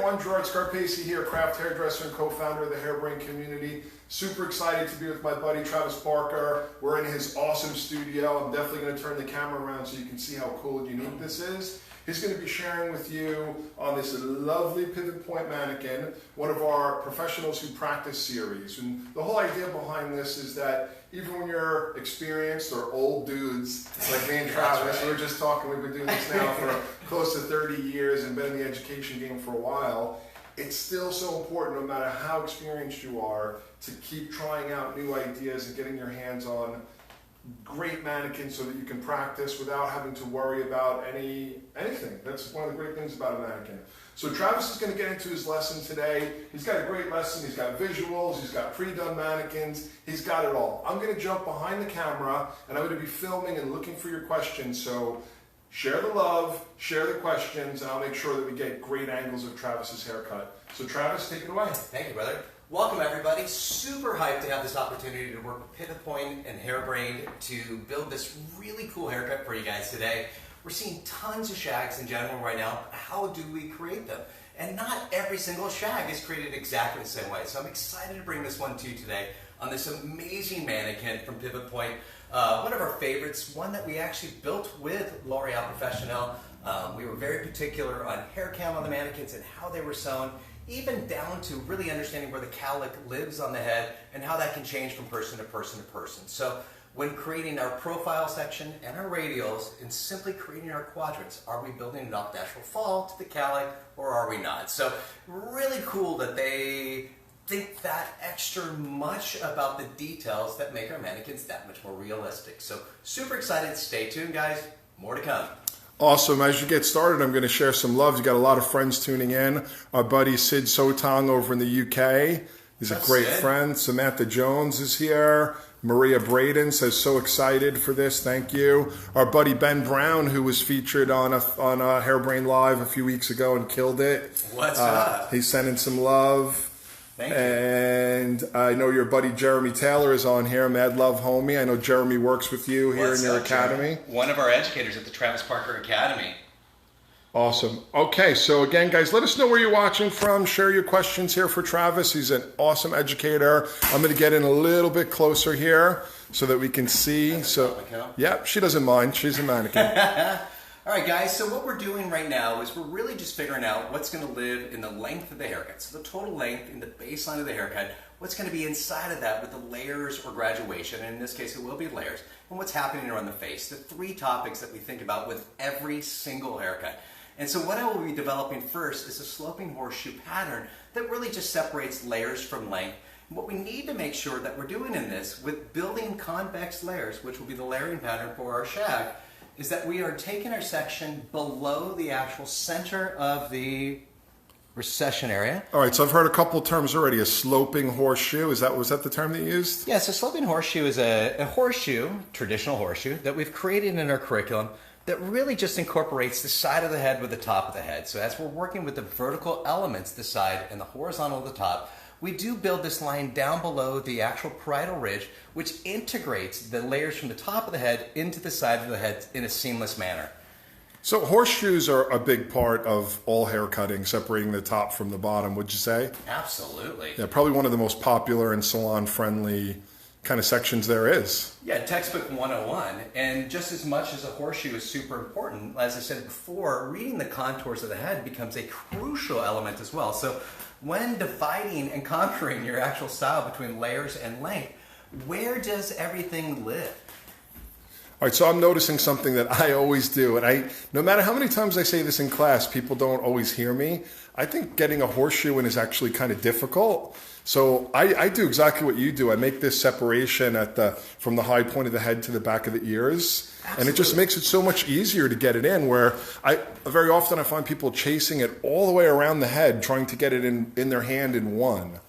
everyone, Gerard Scarpaci here, craft hairdresser and co-founder of the Hairbrained community. Super excited to be with my buddy Travis Barker. We're in his awesome studio. I'm definitely going to turn the camera around so you can see how cool and unique this is. He's going to be sharing with you on this lovely pivot point mannequin, one of our professionals who practice series. And the whole idea behind this is that even when you're experienced or old dudes like me and Travis, we were just talking, we've been doing this now for close to 30 years and been in the education game for a while, it's still so important, no matter how experienced you are, to keep trying out new ideas and getting your hands on great mannequins so that you can practice without having to worry about anything. That's one of the great things about a mannequin. So Travis is going to get into his lesson today. He's got a great lesson. He's got visuals. He's got pre-done mannequins. He's got it all. I'm going to jump behind the camera and I'm going to be filming and looking for your questions. So share the love, share the questions, and I'll make sure that we get great angles of Travis's haircut. So Travis, take it away. Thank you, brother. Welcome everybody. Super hyped to have this opportunity to work with Pivot Point and Hairbrained to build this really cool haircut for you guys today. We're seeing tons of shags in general right now. How do we create them? And not every single shag is created exactly the same way. So I'm excited to bring this one to you today on this amazing mannequin from Pivot Point. One of our favorites, one that we actually built with L'Oreal Professionnel. We were very particular on hair count on the mannequins and how they were sewn, even down to really understanding where the cowlick lives on the head and how that can change from person to person to person. So when creating our profile section and our radials and simply creating our quadrants, are we building it off natural fall to the cowlick or are we not? So really cool that they think that extra much about the details that make our mannequins that much more realistic. So super excited. Stay tuned, guys. More to come. Awesome. As you get started, I'm going to share some love. You got a lot of friends tuning in. Our buddy Sid Sotong over in the UK. He's a great friend. Samantha Jones is here. Maria Braden says, so excited for this. Thank you. Our buddy Ben Brown, who was featured on a Hairbrained Live a few weeks ago and killed it. What's up? He's sending some love. Thank you. And I know your buddy Jeremy Taylor is on here. Mad love, homie. I know Jeremy works with you here in your academy. One of our educators at the Travis Barker Academy. Awesome. Okay, so again, guys, let us know where you're watching from. Share your questions here for Travis. He's an awesome educator. I'm going to get in a little bit closer here so that we can see. So, yeah, she doesn't mind. She's a mannequin. All right, guys, so what we're doing right now is we're really just figuring out what's going to live in the length of the haircut. So the total length in the baseline of the haircut, what's going to be inside of that with the layers or graduation, and in this case it will be layers, and what's happening around the face. The three topics that we think about with every single haircut. And so what I will be developing first is a sloping horseshoe pattern that really just separates layers from length. And what we need to make sure that we're doing in this with building convex layers, which will be the layering pattern for our shag, is that we are taking our section below the actual center of the recession area. All right, so I've heard a couple of terms already. A sloping horseshoe, was that the term that you used? Yes, a sloping horseshoe is a horseshoe, traditional horseshoe, that we've created in our curriculum that really just incorporates the side of the head with the top of the head. So as we're working with the vertical elements, the side and the horizontal at the top, we do build this line down below the actual parietal ridge, which integrates the layers from the top of the head into the side of the head in a seamless manner. So horseshoes are a big part of all hair cutting, separating the top from the bottom, would you say? Absolutely. Yeah, probably one of the most popular and salon-friendly kind of sections there is. Yeah, textbook 101. And just as much as a horseshoe is super important, as I said before, reading the contours of the head becomes a crucial element as well. So when dividing and conquering your actual style between layers and length, where does everything live? All right, so I'm noticing something that I always do, and no matter how many times I say this in class, people don't always hear me. I think getting a horseshoe in is actually kind of difficult. So I do exactly what you do. I make this separation from the high point of the head to the back of the ears. Absolutely. And it just makes it so much easier to get it in, where very often I find people chasing it all the way around the head, trying to get it in their hand in one.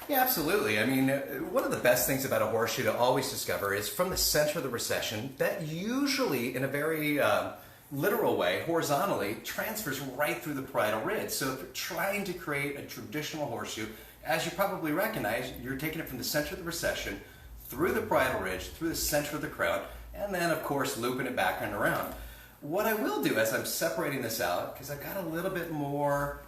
Yeah, absolutely. I mean, one of the best things about a horseshoe to always discover is from the center of the recession, that usually in a very literal way, horizontally, transfers right through the parietal ridge. So if you're trying to create a traditional horseshoe, as you probably recognize, you're taking it from the center of the recession, through the parietal ridge, through the center of the crown, and then of course looping it back and around. What I will do as I'm separating this out, because I've got a little bit more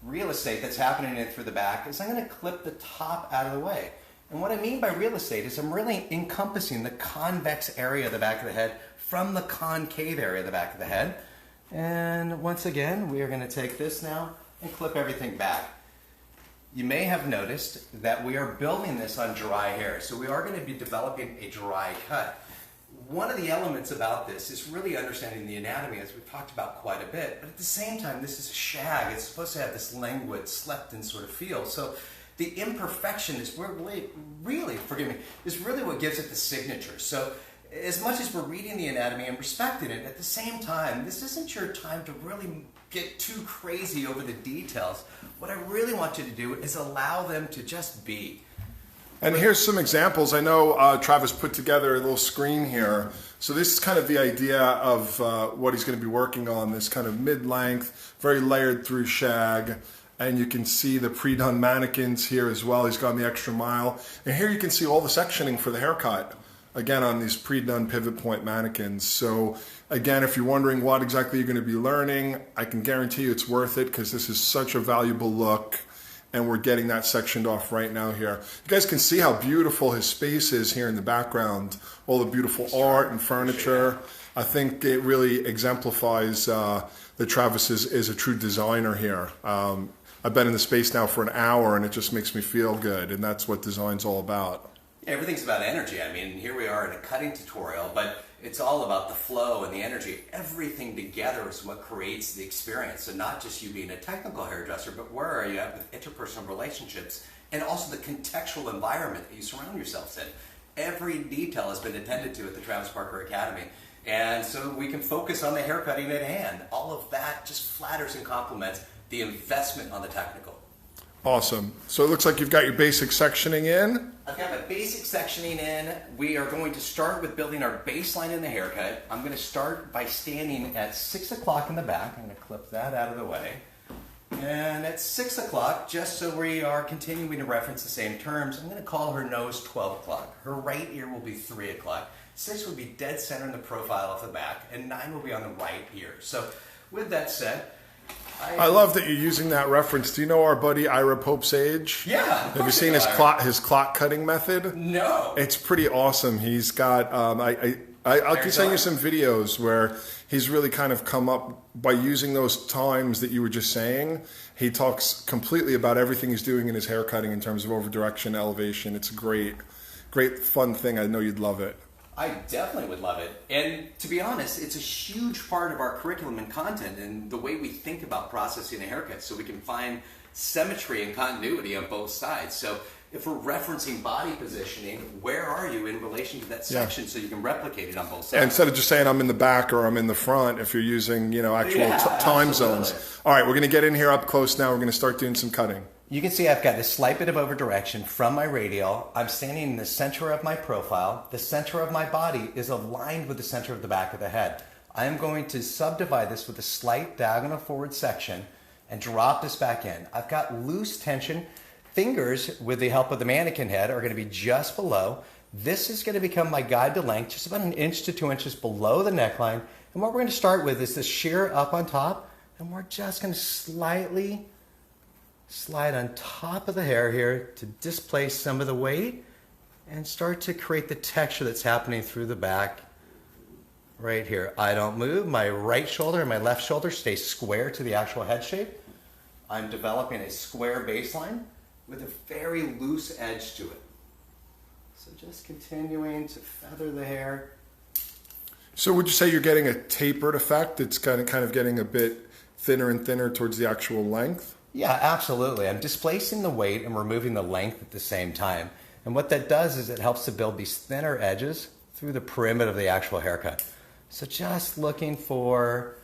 real estate that's happening in through the back is I'm going to clip the top out of the way. And what I mean by real estate is I'm really encompassing the convex area of the back of the head from the concave area of the back of the head. And once again, we are going to take this now and clip everything back. You may have noticed that we are building this on dry hair, so we are going to be developing a dry cut. One of the elements about this is really understanding the anatomy, as we've talked about quite a bit, but at the same time, this is a shag. It's supposed to have this languid, slept-in sort of feel. So the imperfection is really, forgive me, is really what gives it the signature. So as much as we're reading the anatomy and respecting it, at the same time, this isn't your time to really get too crazy over the details. What I really want you to do is allow them to just be. And here's some examples. I know Travis put together a little screen here. So this is kind of the idea of what he's going to be working on, this kind of mid-length, very layered through shag. And you can see the pre-done mannequins here as well. He's gone the extra mile. And here you can see all the sectioning for the haircut, again, on these pre-done pivot point mannequins. So again, if you're wondering what exactly you're going to be learning, I can guarantee you it's worth it because this is such a valuable look. And we're getting that sectioned off right now here. You guys can see how beautiful his space is here in the background. All the beautiful art and furniture. I think it really exemplifies that Travis is a true designer here. I've been in the space now for an hour and it just makes me feel good. And that's what design's all about. Everything's about energy. I mean, here we are in a cutting tutorial, but it's all about the flow and the energy. Everything together is what creates the experience. So not just you being a technical hairdresser, but where are you at with interpersonal relationships and also the contextual environment that you surround yourselves in. Every detail has been attended to at the Travis Barker Academy. And so we can focus on the haircutting at hand. All of that just flatters and complements the investment on the technical. Awesome. So it looks like you've got your basic sectioning in. I've got my basic sectioning in. We are going to start with building our baseline in the haircut. I'm going to start by standing at 6 o'clock in the back. I'm going to clip that out of the way. And at 6 o'clock, just so we are continuing to reference the same terms, I'm going to call her nose 12 o'clock. Her right ear will be 3 o'clock. 6 will be dead center in the profile of the back, and 9 will be on the right ear. So with that said, I love that you're using that reference. Do you know our buddy Ira Pope Sage? Yeah. Have you seen his clock cutting method? No. It's pretty awesome. He's got I'll keep sending you some videos where he's really kind of come up by using those times that you were just saying. He talks completely about everything he's doing in his hair cutting in terms of over direction, elevation. It's a great fun thing. I know you'd love it. I definitely would love it. And to be honest, it's a huge part of our curriculum and content and the way we think about processing a haircut so we can find symmetry and continuity on both sides. So if we're referencing body positioning, where are you in relation to that section so you can replicate it on both sides? And instead of just saying I'm in the back or I'm in the front, if you're using actual time zones. All right, we're going to get in here up close now. We're going to start doing some cutting. You can see I've got a slight bit of over direction from my radial. I'm standing in the center of my profile. The center of my body is aligned with the center of the back of the head. I am going to subdivide this with a slight diagonal forward section and drop this back in. I've got loose tension. Fingers, with the help of the mannequin head, are going to be just below. This is going to become my guide to length, just about 1 inch to 2 inches below the neckline. And what we're going to start with is this shear up on top, and we're just going to slightly slide on top of the hair here to displace some of the weight and start to create the texture that's happening through the back right here. I don't move. My right shoulder and my left shoulder stay square to the actual head shape. I'm developing a square baseline with a very loose edge to it. So just continuing to feather the hair. So would you say you're getting a tapered effect? It's kind of getting a bit thinner and thinner towards the actual length? Yeah, absolutely. I'm displacing the weight and removing the length at the same time. And what that does is it helps to build these thinner edges through the perimeter of the actual haircut. So just looking for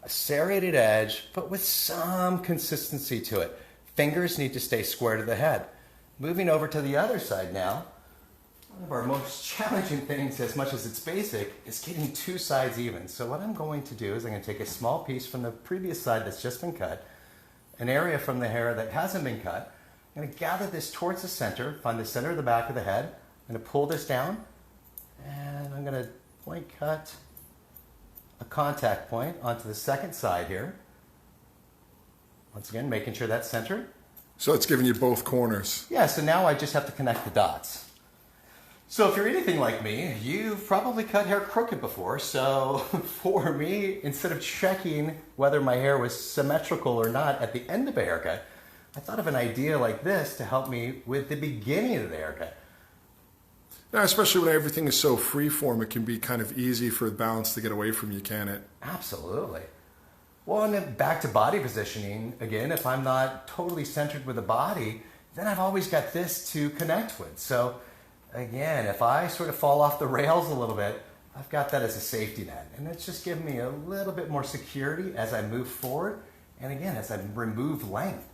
a serrated edge, but with some consistency to it. Fingers need to stay square to the head. Moving over to the other side now, one of our most challenging things, as much as it's basic, is getting two sides even. So what I'm going to do is I'm going to take a small piece from the previous side that's just been cut, an area from the hair that hasn't been cut. I'm going to gather this towards the center, find the center of the back of the head. I'm going to pull this down, and I'm going to point cut a contact point onto the second side here. Once again, making sure that's centered. So it's giving you both corners. Yeah, so now I just have to connect the dots. So if you're anything like me, you've probably cut hair crooked before. So for me, instead of checking whether my hair was symmetrical or not at the end of a haircut, I thought of an idea like this to help me with the beginning of the haircut. Now, especially when everything is so freeform, it can be kind of easy for the balance to get away from you, can it? Absolutely. Well, and then back to body positioning, again, if I'm not totally centered with the body, then I've always got this to connect with. So again, if I sort of fall off the rails a little bit, I've got that as a safety net. And it's just giving me a little bit more security as I move forward. And again, as I remove length.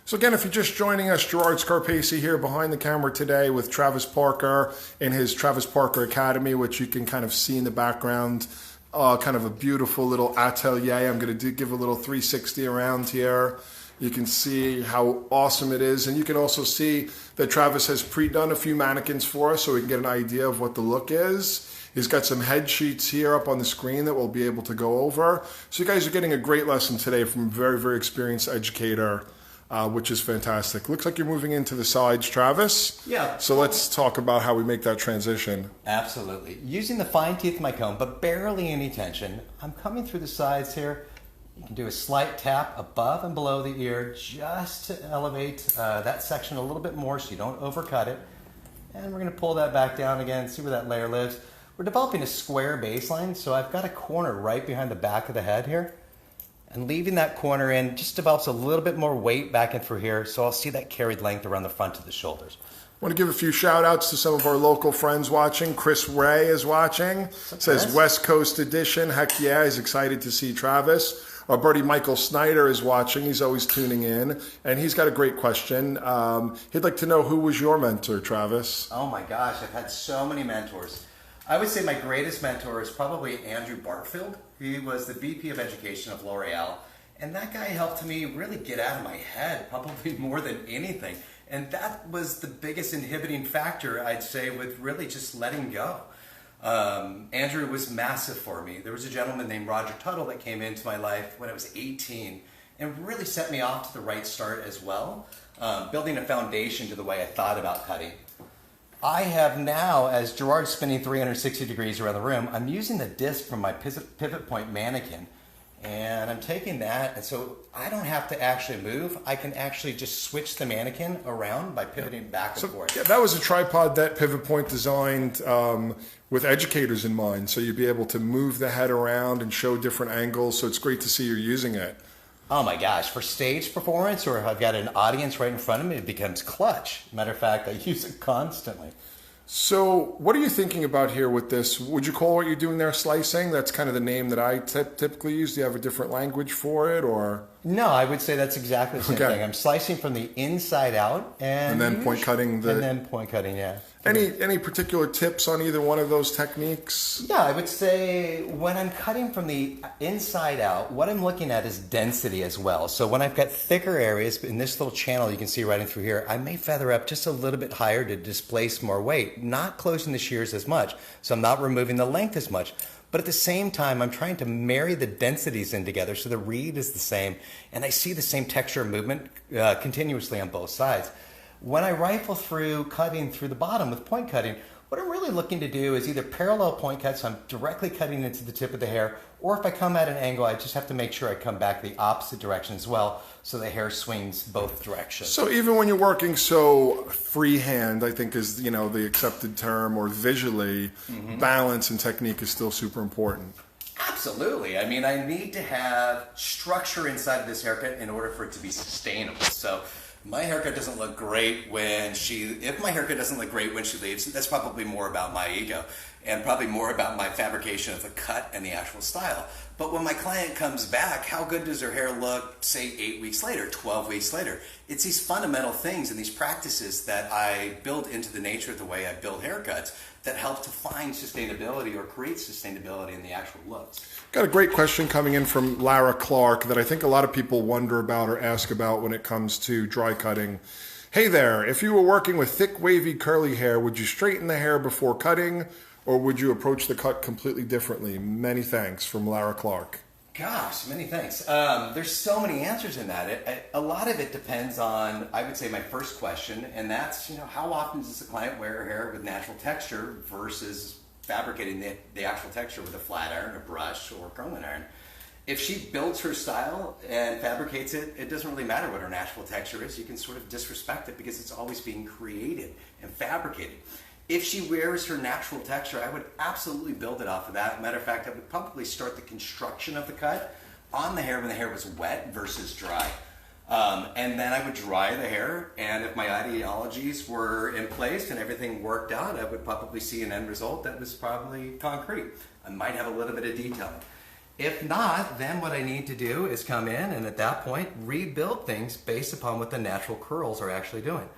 So again, if you're just joining us, Gerard Scarpaci here behind the camera today with Travis Parker in his Travis Parker Academy, which you can kind of see in the background. Kind of a beautiful little atelier. I'm going to give a little 360 around here. You can see how awesome it is. And you can also see that Travis has pre-done a few mannequins for us so we can get an idea of what the look is. He's got some head sheets here up on the screen that we'll be able to go over. So you guys are getting a great lesson today from a very, very experienced educator, which is fantastic. Looks like you're moving into the sides, Travis. Yeah. So let's talk about how we make that transition. Absolutely. Using the fine teeth of my comb, but barely any tension, I'm coming through the sides here. You can do a slight tap above and below the ear just to elevate that section a little bit more so you don't overcut it. And we're going to pull that back down again, see where that layer lives. We're developing a square baseline, so I've got a corner right behind the back of the head here. And leaving that corner in just develops a little bit more weight back in through here, so I'll see that carried length around the front of the shoulders. I want to give a few shout outs to some of our local friends watching. Chris Ray is watching. Says West Coast edition. Heck yeah, he's excited to see Travis. Our buddy Michael Snyder is watching. He's always tuning in. And he's got a great question. He'd like to know, who was your mentor, Travis? Oh my gosh, I've had so many mentors. I would say my greatest mentor is probably Andrew Bartfield. He was the VP of Education of L'Oreal. And that guy helped me really get out of my head, probably more than anything. And that was the biggest inhibiting factor, I'd say, with really just letting go. Andrew was massive for me. There was a gentleman named Roger Tuttle that came into my life when I was 18 and really set me off to the right start as well, building a foundation to the way I thought about cutting. I have now, as Gerard's spinning 360 degrees around the room, I'm using the disc from my pivot point mannequin. And I'm taking that, and so I don't have to actually move. I can actually just switch the mannequin around by pivoting back and forth. Yeah, that was a tripod that Pivot Point designed with educators in mind. So you'd be able to move the head around and show different angles. So it's great to see you're using it. Oh my gosh, for stage performance, or if I've got an audience right in front of me, it becomes clutch. Matter of fact, I use it constantly. So what are you thinking about here with this? Would you call what you're doing there slicing? That's kind of the name that I typically use. Do you have a different language for it, or? No, I would say that's exactly the same thing. I'm slicing from the inside out, and then point cutting the. And then point cutting, yeah. Any particular tips on either one of those techniques? Yeah, I would say when I'm cutting from the inside out, what I'm looking at is density as well. So when I've got thicker areas in this little channel you can see right in through here, I may feather up just a little bit higher to displace more weight, not closing the shears as much. So I'm not removing the length as much. But at the same time, I'm trying to marry the densities in together so the read is the same, and I see the same texture and movement continuously on both sides. When I rifle through cutting through the bottom with point cutting, what I'm really looking to do is either parallel point cuts, so I'm directly cutting into the tip of the hair, or if I come at an angle, I just have to make sure I come back the opposite direction as well, so the hair swings both directions. So even when you're working so freehand, I think is, you know, the accepted term, or visually, balance and technique is still super important. Absolutely. I mean, I need to have structure inside of this haircut in order for it to be sustainable. So my haircut doesn't look great if my haircut doesn't look great when she leaves, that's probably more about my ego and probably more about my fabrication of the cut and the actual style. But when my client comes back, how good does her hair look, say 8 weeks later, 12 weeks later? It's these fundamental things and these practices that I build into the nature of the way I build haircuts that help to find sustainability or create sustainability in the actual looks. Got a great question coming in from Lara Clark that I think a lot of people wonder about or ask about when it comes to dry cutting. Hey there, if you were working with thick, wavy, curly hair, would you straighten the hair before cutting, or would you approach the cut completely differently? Many thanks, from Lara Clark. Gosh, many thanks. There's so many answers in that. A lot of it depends on, I would say, my first question, and that's, how often does a client wear hair with natural texture versus fabricating the actual texture with a flat iron, a brush, or curling iron? If she builds her style and fabricates it, it doesn't really matter what her natural texture is. You can sort of disrespect it because it's always being created and fabricated. If she wears her natural texture, I would absolutely build it off of that. Matter of fact, I would probably start the construction of the cut on the hair when the hair was wet versus dry. And then I would dry the hair, and if my ideologies were in place and everything worked out, I would probably see an end result that was probably concrete. I might have a little bit of detailing. If not, then what I need to do is come in and at that point rebuild things based upon what the natural curls are actually doing.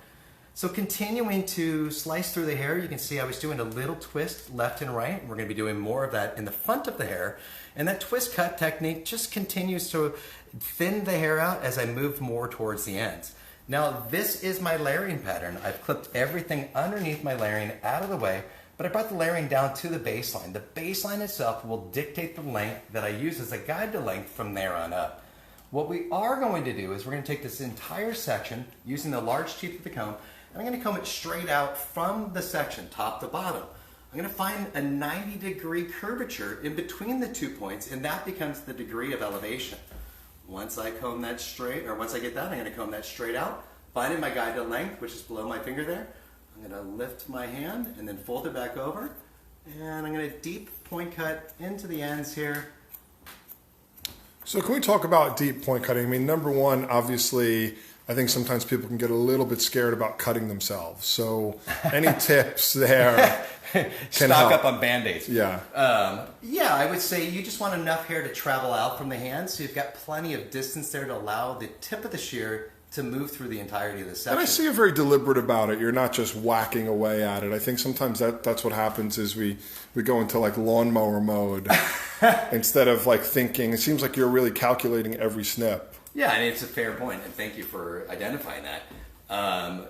So continuing to slice through the hair, you can see I was doing a little twist left and right. We're going to be doing more of that in the front of the hair. And that twist cut technique just continues to thin the hair out as I move more towards the ends. Now this is my layering pattern. I've clipped everything underneath my layering out of the way, but I brought the layering down to the baseline. The baseline itself will dictate the length that I use as a guide to length from there on up. What we are going to do is we're going to take this entire section using the large teeth of the comb. I'm going to comb it straight out from the section, top to bottom. I'm going to find a 90-degree curvature in between the 2 points, and that becomes the degree of elevation. Once I comb that straight, or once I get that, I'm going to comb that straight out, finding my guide to length, which is below my finger there. I'm going to lift my hand and then fold it back over, and I'm going to deep point cut into the ends here. So can we talk about deep point cutting? I mean, number one, obviously, I think sometimes people can get a little bit scared about cutting themselves. So any tips there can Stock help. up on Band-Aids. Yeah. Yeah, I would say you just want enough hair to travel out from the hand, so you've got plenty of distance there to allow the tip of the shear to move through the entirety of the section. And I see you're very deliberate about it. You're not just whacking away at it. I think sometimes that's what happens is we go into like lawnmower mode instead of like thinking. It seems like you're really calculating every snip. Yeah, I mean, it's a fair point, and thank you for identifying that.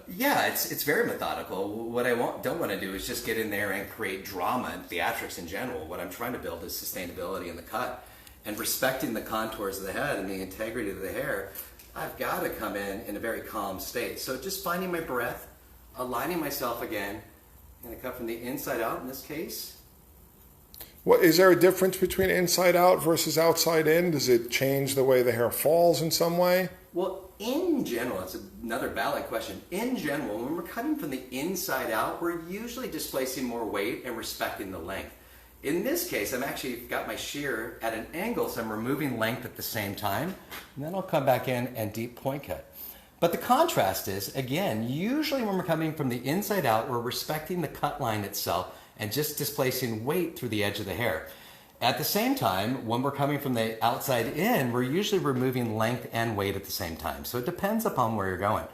Yeah, it's very methodical. What I don't want to do is just get in there and create drama and theatrics in general. What I'm trying to build is sustainability in the cut and respecting the contours of the head and the integrity of the hair. I've got to come in a very calm state. So just finding my breath, aligning myself again. I'm going to cut from the inside out in this case. What, is there a difference between inside out versus outside in? Does it change the way the hair falls in some way? Well, in general, it's another valid question. In general, when we're cutting from the inside out, we're usually displacing more weight and respecting the length. In this case, I'm actually got my shear at an angle, so I'm removing length at the same time, and then I'll come back in and deep point cut. But the contrast is, again, usually when we're coming from the inside out, we're respecting the cut line itself and just displacing weight through the edge of the hair. At the same time, when we're coming from the outside in, we're usually removing length and weight at the same time. So it depends upon where you're going.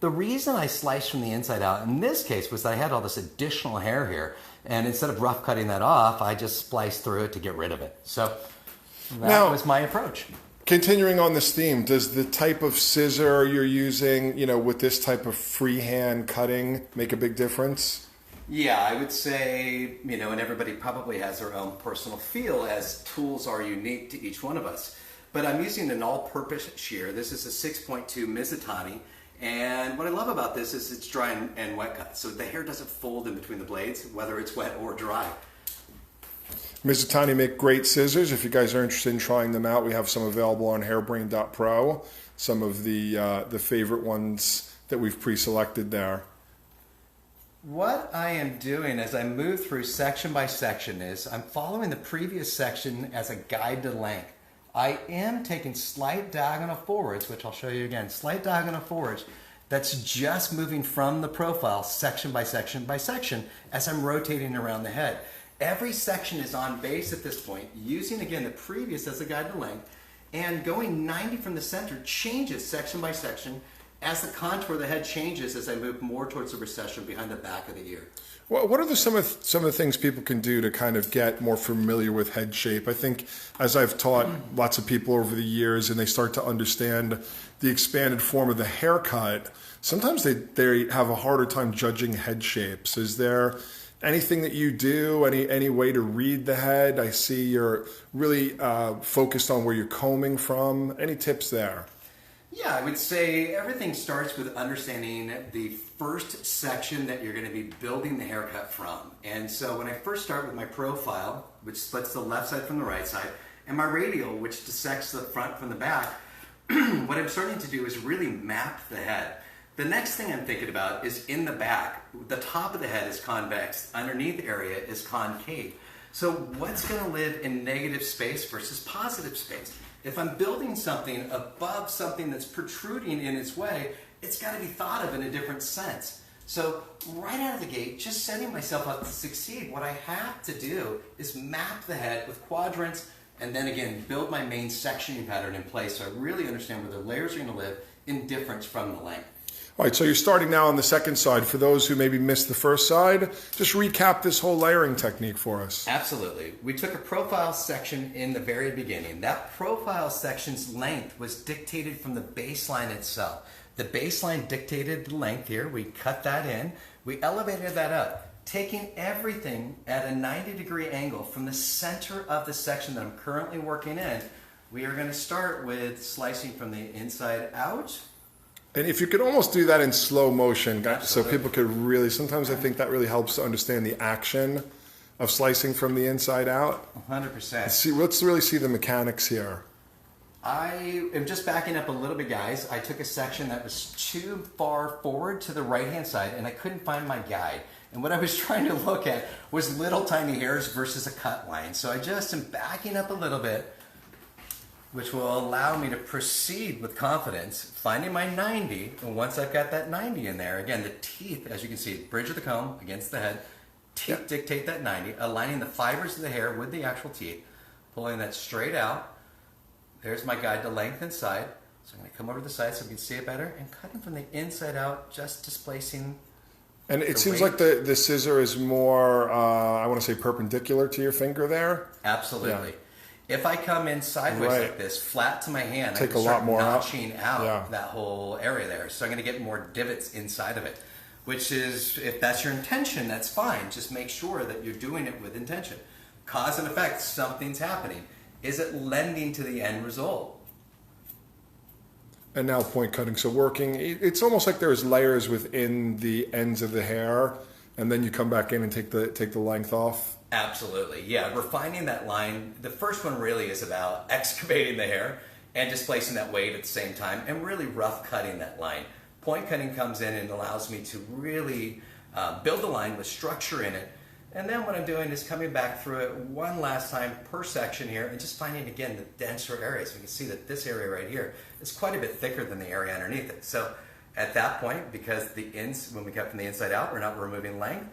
The reason I sliced from the inside out in this case was that I had all this additional hair here, and instead of rough cutting that off, I just spliced through it to get rid of it. So that was my approach. Continuing on this theme, does the type of scissor you're using, with this type of freehand cutting make a big difference? Yeah, I would say, and everybody probably has their own personal feel as tools are unique to each one of us. But I'm using an all-purpose shear. This is a 6.2 Mizutani. And what I love about this is it's dry and wet cut. So the hair doesn't fold in between the blades, whether it's wet or dry. Mizutani make great scissors. If you guys are interested in trying them out, we have some available on hairbrained.pro. Some of the favorite ones that we've pre-selected there. What I am doing as I move through section by section is I'm following the previous section as a guide to length. I am taking slight diagonal forwards, which I'll show you again, slight diagonal forwards. That's just moving from the profile section by section by section as I'm rotating around the head. Every section is on base at this point, using again the previous as a guide to length, and going 90 from the center changes section by section as the contour of the head changes as I move more towards the recession behind the back of the ear. Well, what are some of the things people can do to kind of get more familiar with head shape? I think as I've taught lots of people over the years and they start to understand the expanded form of the haircut, sometimes they have a harder time judging head shapes. Is there anything that you do, any way to read the head? I see you're really focused on where you're combing from. Any tips there? Yeah, I would say everything starts with understanding the first section that you're going to be building the haircut from. And so when I first start with my profile, which splits the left side from the right side, and my radial, which dissects the front from the back, what I'm starting to do is really map the head. The next thing I'm thinking about is in the back. The top of the head is convex, underneath area is concave. So what's going to live in negative space versus positive space? If I'm building something above something that's protruding in its way, it's got to be thought of in a different sense. So right out of the gate, just setting myself up to succeed, what I have to do is map the head with quadrants, and then again, build my main sectioning pattern in place so I really understand where the layers are going to live in difference from the length. All right, so you're starting now on the second side. For those who maybe missed the first side, just recap this whole layering technique for us. Absolutely. We took a profile section in the very beginning. That profile section's length was dictated from the baseline itself. The baseline dictated the length here. We cut that in. We elevated that up, taking everything at a 90-degree angle from the center of the section that I'm currently working in. We are going to start with slicing from the inside out. And if you could almost do that in slow motion, Absolutely. So people could really, sometimes I think that really helps to understand the action of slicing from the inside out. 100%. Let's really see the mechanics here. I am just backing up a little bit, guys. I took a section that was too far forward to the right-hand side, and I couldn't find my guide. And what I was trying to look at was little tiny hairs versus a cut line. So I just am backing up a little bit, which will allow me to proceed with confidence, finding my 90, and once I've got that 90 in there, again, the teeth, as you can see, bridge of the comb against the head, teeth dictate that 90, aligning the fibers of the hair with the actual teeth, pulling that straight out. There's my guide to length inside. So I'm going to come over to the side so we can see it better, and cutting from the inside out, just displacing. And it seems like the scissor is more, I want to say perpendicular to your finger there. Absolutely. Yeah. If I come in sideways like this, flat to my hand, take I can a lot start more notching out that whole area there. So I'm going to get more divots inside of it, which is, if that's your intention, that's fine. Just make sure that you're doing it with intention. Cause and effect, something's happening. Is it lending to the end result? And now point cutting. So working, it's almost like there's layers within the ends of the hair, and then you come back in and take the length off. Absolutely, yeah. Refining that line. The first one really is about excavating the hair and displacing that weight at the same time, and really rough cutting that line. Point cutting comes in and allows me to really build a line with structure in it. And then what I'm doing is coming back through it one last time per section here and just finding, again, the denser areas. We can see that this area right here is quite a bit thicker than the area underneath it. So at that point, because when we cut from the inside out, we're not removing length,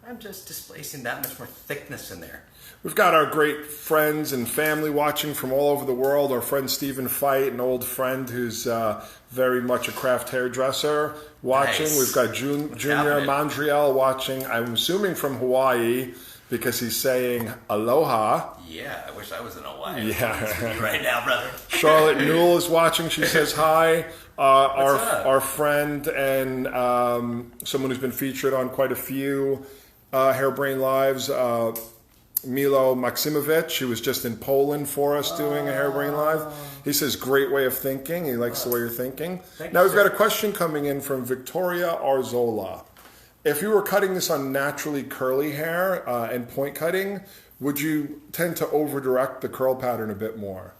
I'm just displacing that much more thickness in there. We've got our great friends and family watching from all over the world. Our friend Stephen Fite, an old friend who's very much a craft hairdresser, watching. Nice. We've got Junior Mondriel watching, I'm assuming from Hawaii, because he's saying aloha. Yeah, I wish I was in Hawaii. Yeah. Right now, brother. Charlotte Newell is watching. She says hi. Our friend and someone who's been featured on quite a few Hairbrained Lives, Milo Maksimovic, who was just in Poland for us doing a Hairbrained Live. He says, great way of thinking. He likes the way you're thinking. Now we've got a question coming in from Victoria Arzola. If you were cutting this on naturally curly hair and point cutting, would you tend to over-direct the curl pattern a bit more?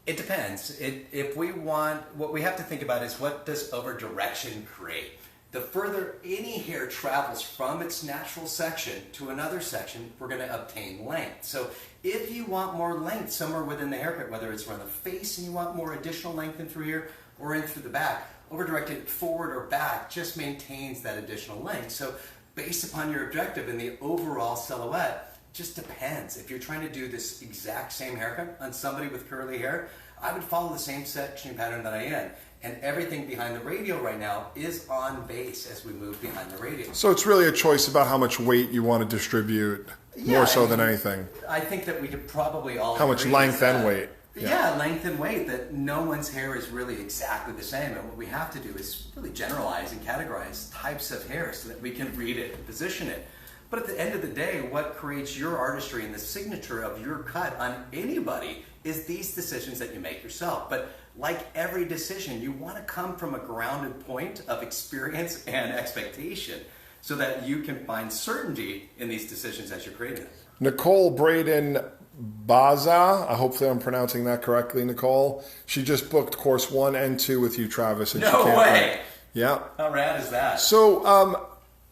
It depends. If we want, what we have to think about is, what does over-direction create? The further any hair travels from its natural section to another section, we're going to obtain length. So if you want more length somewhere within the haircut, whether it's around the face and you want more additional length in through here or in through the back, over-directed forward or back just maintains that additional length. So based upon your objective and the overall silhouette, just depends. If you're trying to do this exact same haircut on somebody with curly hair, I would follow the same sectioning pattern that I am. And everything behind the radial right now is on base as we move behind the radial. So it's really a choice about how much weight you want to distribute, more so than anything. I think that we could probably all How much length and weight. Yeah, length and weight, that no one's hair is really exactly the same. And what we have to do is really generalize and categorize types of hair so that we can read it and position it. But at the end of the day, what creates your artistry and the signature of your cut on anybody is these decisions that you make yourself. But like every decision, you want to come from a grounded point of experience and expectation so that you can find certainty in these decisions as you're creating it. Nicole Braden Baza, hopefully I'm pronouncing that correctly, Nicole. She just booked course 1 and 2 with you, Travis. And no way! Yeah. How rad is that? So,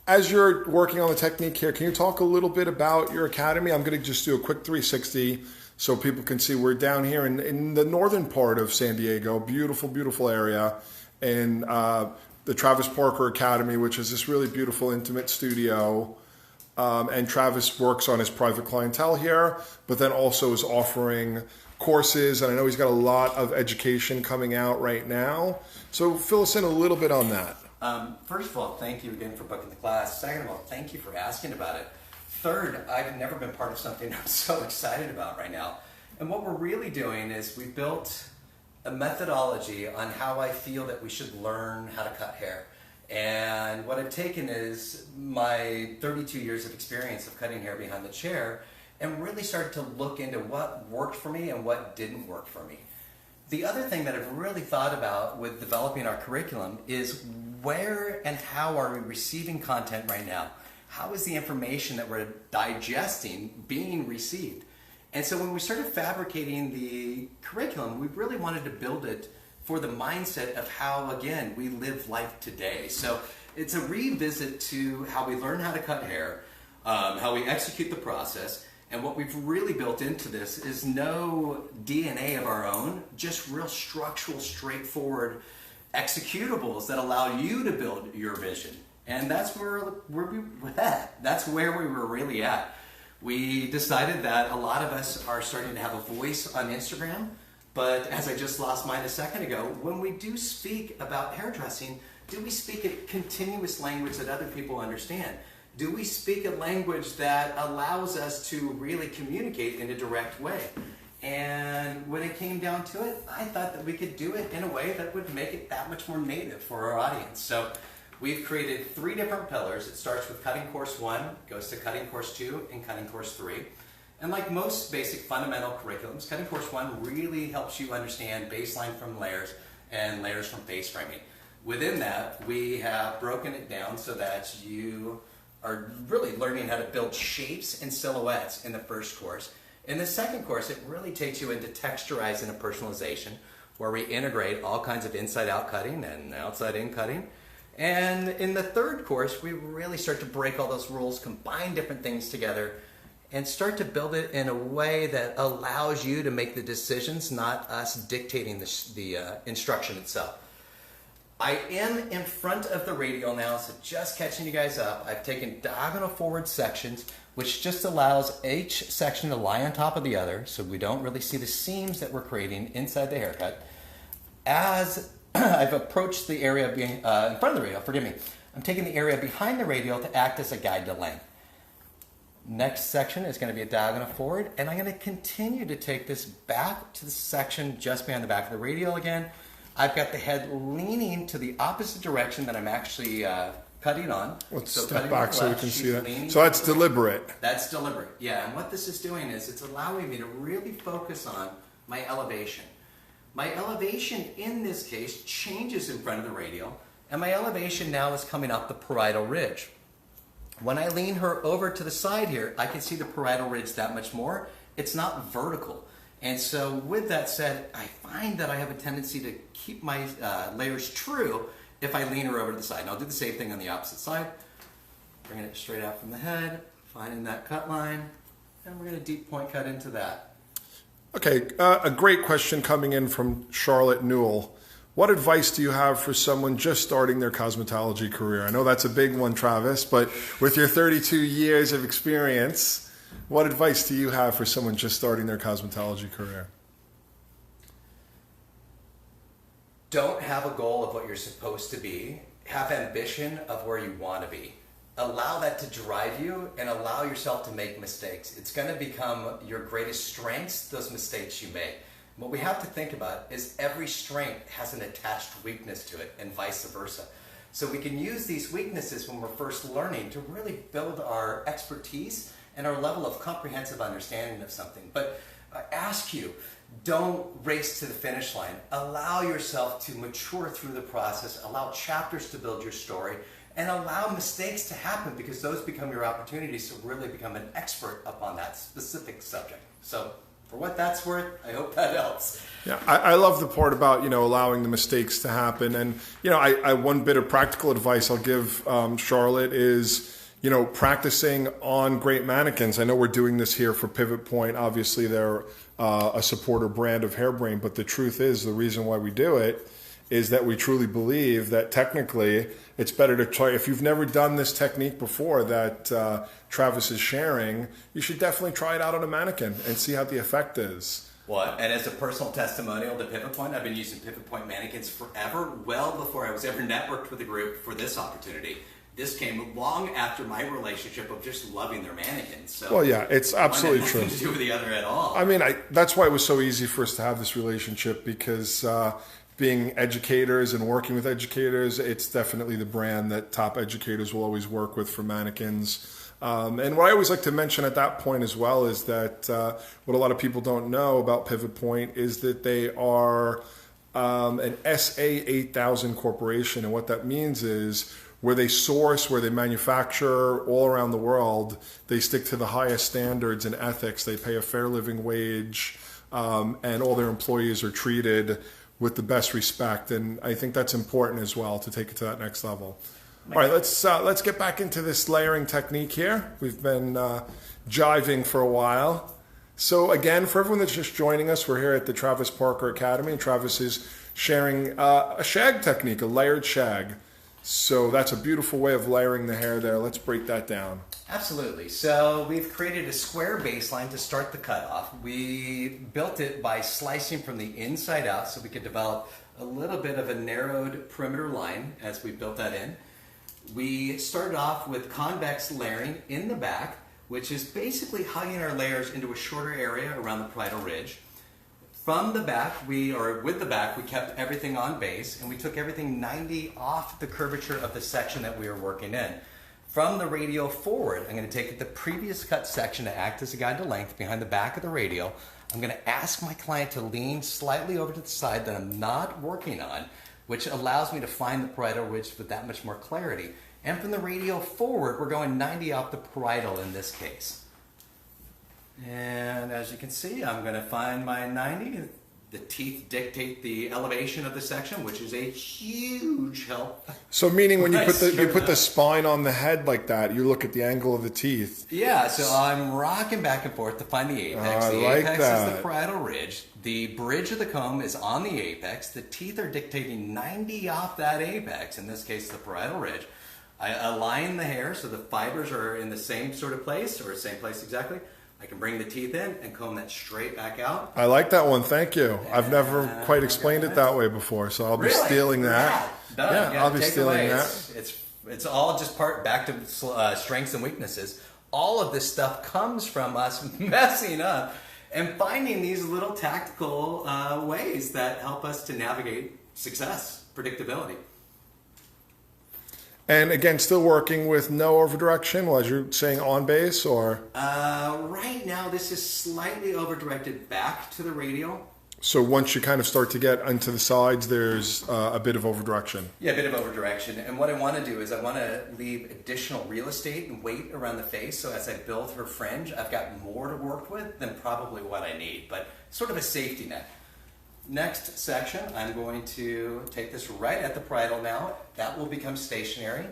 as you're working on the technique here, can you talk a little bit about your academy? I'm going to just do a quick 360 so people can see we're down here in the northern part of San Diego. Beautiful, beautiful area. And the Travis Parker Academy, which is this really beautiful, intimate studio. And Travis works on his private clientele here, but then also is offering courses. And I know he's got a lot of education coming out right now. So fill us in a little bit on that. First of all, thank you again for booking the class. Second of all, thank you for asking about it. Third, I've never been part of something I'm so excited about right now. And what we're really doing is we built a methodology on how I feel that we should learn how to cut hair. And what I've taken is my 32 years of experience of cutting hair behind the chair and really started to look into what worked for me and what didn't work for me. The other thing that I've really thought about with developing our curriculum is where and how are we receiving content right now? How is the information that we're digesting being received? And so when we started fabricating the curriculum, we really wanted to build it for the mindset of how, again, we live life today. So it's a revisit to how we learn how to cut hair, how we execute the process, and what we've really built into this is no DNA of our own, just real structural, straightforward executables that allow you to build your vision. And that's where we were really at. We decided that a lot of us are starting to have a voice on Instagram, but as I just lost mine a second ago, when we do speak about hairdressing, do we speak a continuous language that other people understand? Do we speak a language that allows us to really communicate in a direct way? And when it came down to it, I thought that we could do it in a way that would make it that much more native for our audience. So we've created 3 different pillars. It starts with cutting course 1, goes to cutting course 2, and cutting course 3. And like most basic fundamental curriculums, cutting course 1 really helps you understand baseline from layers and layers from face framing. Within that, we have broken it down so that you are really learning how to build shapes and silhouettes in the first course. In the second course, it really takes you into texturizing and personalization, where we integrate all kinds of inside-out cutting and outside-in cutting. And in the third course, we really start to break all those rules, combine different things together, and start to build it in a way that allows you to make the decisions, not us dictating the instruction itself. I am in front of the radial now, so just catching you guys up. I've taken diagonal forward sections, which just allows each section to lie on top of the other, so we don't really see the seams that we're creating inside the haircut. As I've approached the area being in front of the radial, forgive me, I'm taking the area behind the radial to act as a guide to length. Next section is going to be a diagonal forward, and I'm going to continue to take this back to the section just behind the back of the radial again. I've got the head leaning to the opposite direction that I'm actually cutting on. Let's step back so we can see that. So that's deliberate. That's deliberate, yeah. And what this is doing is it's allowing me to really focus on my elevation. My elevation in this case changes in front of the radial, and my elevation now is coming up the parietal ridge. When I lean her over to the side here, I can see the parietal ridge that much more. It's not vertical. And so with that said, I find that I have a tendency to keep my layers true if I lean her over to the side. And I'll do the same thing on the opposite side. Bringing it straight out from the head, finding that cut line, and we're going to deep point cut into that. Okay, a great question coming in from Charlotte Newell. What advice do you have for someone just starting their cosmetology career? I know that's a big one, Travis, but with your 32 years of experience, what advice do you have for someone just starting their cosmetology career? Don't have a goal of what you're supposed to be. Have ambition of where you want to be. Allow that to drive you and allow yourself to make mistakes. It's going to become your greatest strengths, those mistakes you make. What we have to think about is every strength has an attached weakness to it and vice versa. So we can use these weaknesses when we're first learning to really build our expertise and our level of comprehensive understanding of something. But I ask you, don't race to the finish line. Allow yourself to mature through the process, allow chapters to build your story, and allow mistakes to happen, because those become your opportunities to really become an expert upon that specific subject. So for what that's worth, I hope that helps. Yeah, I love the part about, allowing the mistakes to happen. And, I one bit of practical advice I'll give Charlotte is, practicing on great mannequins. I know we're doing this here for Pivot Point. Obviously, they're a supporter brand of Hairbrained, but the truth is the reason why we do it is that we truly believe that technically it's better to try. If you've never done this technique before that Travis is sharing, you should definitely try it out on a mannequin and see how the effect is. Well, and as a personal testimonial to Pivot Point, I've been using Pivot Point mannequins forever, well before I was ever networked with a group for this opportunity. This came long after my relationship of just loving their mannequins. So well, yeah, it's absolutely true. Nothing to do with the other at all. I mean, that's why it was so easy for us to have this relationship, because being educators and working with educators, it's definitely the brand that top educators will always work with for mannequins. And what I always like to mention at that point as well is that what a lot of people don't know about Pivot Point is that they are an SA 8000 corporation. And what that means is where they source, where they manufacture all around the world, they stick to the highest standards and ethics. They pay a fair living wage, and all their employees are treated with the best respect. And I think that's important as well to take it to that next level. All right, let's get back into this layering technique here. We've been jiving for a while. So again, for everyone that's just joining us, we're here at the Travis Parker Academy, and Travis is sharing a shag technique, a layered shag. So that's a beautiful way of layering the hair there. Let's break that down. Absolutely. So we've created a square baseline to start the cutoff. We built it by slicing from the inside out so we could develop a little bit of a narrowed perimeter line as we built that in. We started off with convex layering in the back, which is basically hugging our layers into a shorter area around the parietal ridge. From the back, we kept everything on base, and we took everything 90 off the curvature of the section that we were working in. From the radial forward, I'm going to take the previous cut section to act as a guide to length behind the back of the radial. I'm going to ask my client to lean slightly over to the side that I'm not working on, which allows me to find the parietal ridge with that much more clarity. And from the radial forward, we're going 90 off the parietal in this case. And as you can see, I'm going to find my 90. The teeth dictate the elevation of the section, which is a huge help. So meaning when you put the spine on the head like that, you look at the angle of the teeth. Yeah, so I'm rocking back and forth to find the apex. The apex is the parietal ridge. The bridge of the comb is on the apex. The teeth are dictating 90 off that apex, in this case the parietal ridge. I align the hair so the fibers are in the same sort of place, or same place exactly. I can bring the teeth in and comb that straight back out. I like that one, thank you. I've never quite explained it that way before, so I'll be stealing that. Yeah, I'll be stealing that. It's all just back to strengths and weaknesses. All of this stuff comes from us messing up and finding these little tactical ways that help us to navigate success, predictability. And again, still working with no over-direction, was you saying on base or? Right now, this is slightly over-directed back to the radial. So once you kind of start to get into the sides, there's a bit of over-direction. Yeah, a bit of over-direction. And what I want to do is I want to leave additional real estate and weight around the face. So as I build her fringe, I've got more to work with than probably what I need, but sort of a safety net. Next section, I'm going to take this right at the parietal now. That will become stationary,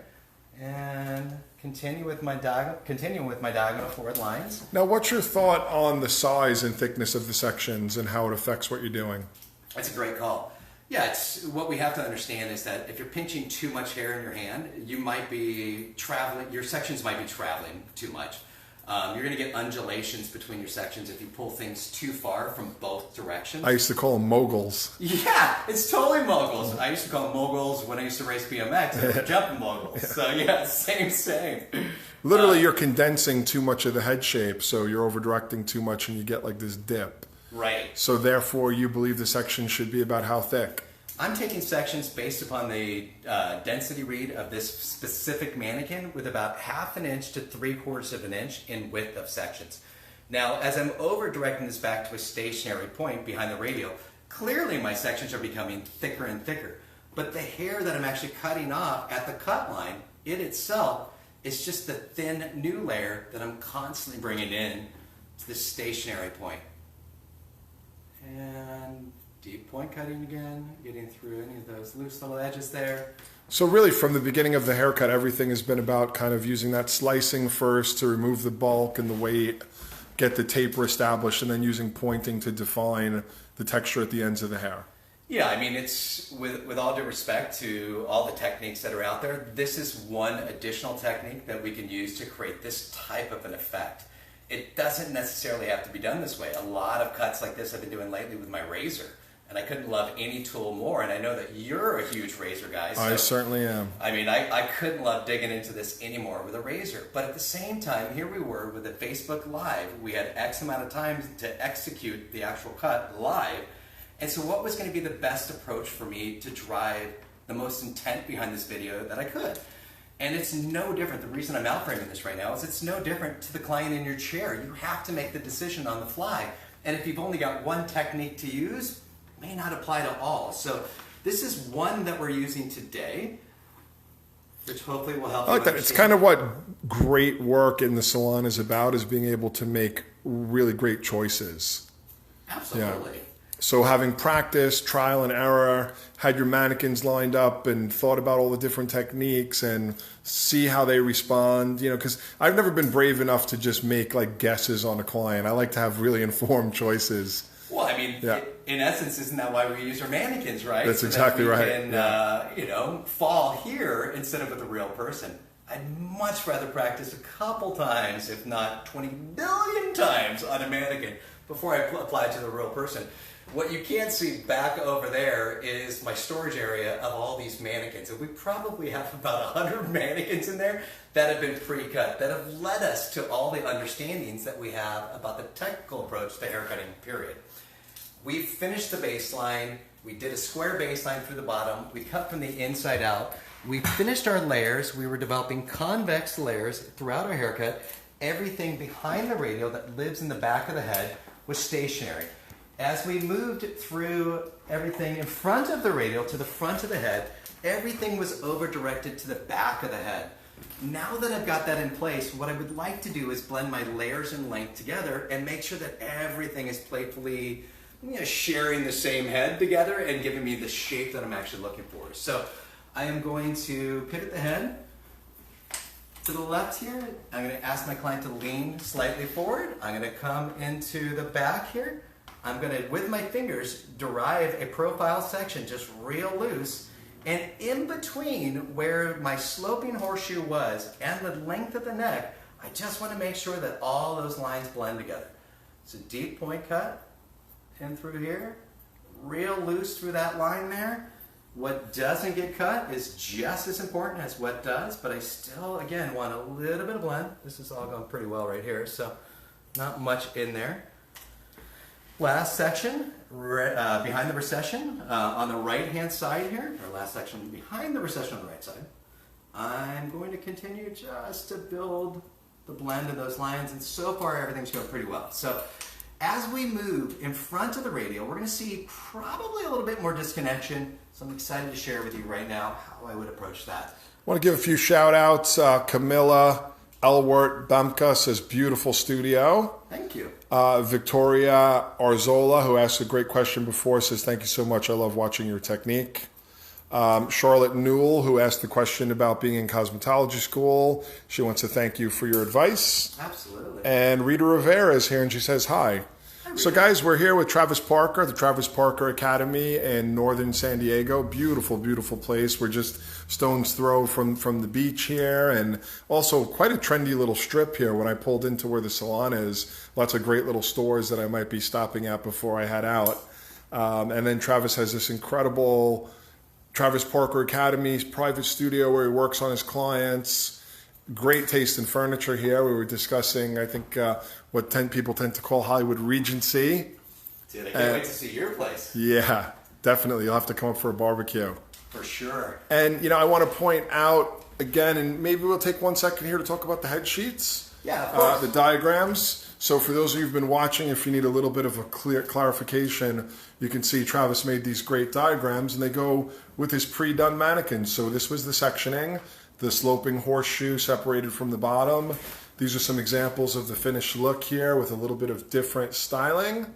and continue with my diagonal forward lines. Now, what's your thought on the size and thickness of the sections and how it affects what you're doing? That's a great call. Yeah, it's what we have to understand is that if you're pinching too much hair in your hand, you might be traveling. Your sections might be traveling too much. You're going to get undulations between your sections if you pull things too far from both directions. I used to call them moguls. Yeah, it's totally moguls. I used to call them moguls when I used to race BMX. They were jumping moguls. Yeah. So yeah, same. Literally, you're condensing too much of the head shape, so you're over-directing too much and you get like this dip. Right. So therefore, you believe the section should be about how thick? I'm taking sections based upon the density read of this specific mannequin with about 1/2 inch to 3/4 of an inch in width of sections. Now, as I'm over directing this back to a stationary point behind the radial, clearly my sections are becoming thicker and thicker. But the hair that I'm actually cutting off at the cut line, it itself is just the thin new layer that I'm constantly bringing in to the stationary point. And deep point cutting again, getting through any of those loose little edges there. So really from the beginning of the haircut, everything has been about kind of using that slicing first to remove the bulk and the weight, get the taper established, and then using pointing to define the texture at the ends of the hair. Yeah, I mean, it's with all due respect to all the techniques that are out there, this is one additional technique that we can use to create this type of an effect. It doesn't necessarily have to be done this way. A lot of cuts like this I've been doing lately with my razor, and I couldn't love any tool more, and I know that you're a huge razor guy. So, I certainly am. I mean, I couldn't love digging into this anymore with a razor. But at the same time, here we were with a Facebook Live. We had X amount of time to execute the actual cut live. And so what was going to be the best approach for me to drive the most intent behind this video that I could? And it's no different. The reason I'm outframing this right now is it's no different to the client in your chair. You have to make the decision on the fly. And if you've only got one technique to use, it may not apply to all. So this is one that we're using today, which hopefully will help. I like that. It's kind of what great work in the salon is about, is being able to make really great choices. Absolutely. Yeah. So having practiced, trial and error, had your mannequins lined up and thought about all the different techniques and see how they respond, you know, because I've never been brave enough to just make like guesses on a client. I like to have really informed choices. Well, I mean, yeah. In essence, isn't that why we use our mannequins, right? That's so exactly that we right. Can, you know, fall here instead of with a real person. I'd much rather practice a couple times, if not 20 billion times on a mannequin before I apply it to the real person. What you can't see back over there is my storage area of all these mannequins. And we probably have about 100 mannequins in there that have been pre-cut, that have led us to all the understandings that we have about the technical approach to haircutting, period. We finished the baseline. We did a square baseline through the bottom. We cut from the inside out. We finished our layers. We were developing convex layers throughout our haircut. Everything behind the radial that lives in the back of the head was stationary. As we moved through everything in front of the radial to the front of the head, everything was over-directed to the back of the head. Now that I've got that in place, what I would like to do is blend my layers and length together and make sure that everything is playfully, you know, sharing the same head together and giving me the shape that I'm actually looking for. So I am going to pivot the head to the left here. I'm going to ask my client to lean slightly forward. I'm going to come into the back here. I'm going to, with my fingers, derive a profile section just real loose. And in between where my sloping horseshoe was and the length of the neck, I just want to make sure that all those lines blend together. So deep point cut in through here, real loose through that line there. What doesn't get cut is just as important as what does, but I still, again, want a little bit of blend. This is all going pretty well right here, so not much in there. Last section, behind the recession, on the right-hand side here, or last section behind the recession on the right side, I'm going to continue just to build the blend of those lines, and so far everything's going pretty well. So as we move in front of the radial, we're going to see probably a little bit more disconnection, so I'm excited to share with you right now how I would approach that. I want to give a few shout-outs. Camilla Elwert Bamka says, beautiful studio. Thank you. Victoria Arzola, who asked a great question before, says, thank you so much. I love watching your technique. Charlotte Newell, who asked the question about being in cosmetology school. She wants to thank you for your advice. Absolutely. And Rita Rivera is here, and she says, hi. So guys, we're here with Travis Parker, the Travis Parker Academy in northern San Diego. Beautiful, beautiful place. We're just stone's throw from the beach here, and also quite a trendy little strip here. When I pulled into where the salon is, lots of great little stores that I might be stopping at before I head out. And then Travis has this incredible Travis Parker Academy private studio where he works on his clients. Great taste in furniture here. We were discussing, I think, what people tend to call Hollywood Regency. Dude, I can't wait to see your place. Yeah. Definitely. You'll have to come up for a barbecue. For sure. And, I want to point out again, and maybe we'll take 1 second here to talk about the head sheets. Yeah, of course. The diagrams. So for those of you who've been watching, if you need a little bit of a clear clarification, you can see Travis made these great diagrams, and they go with his pre-done mannequins. So this was the sectioning, the sloping horseshoe separated from the bottom. These are some examples of the finished look here with a little bit of different styling.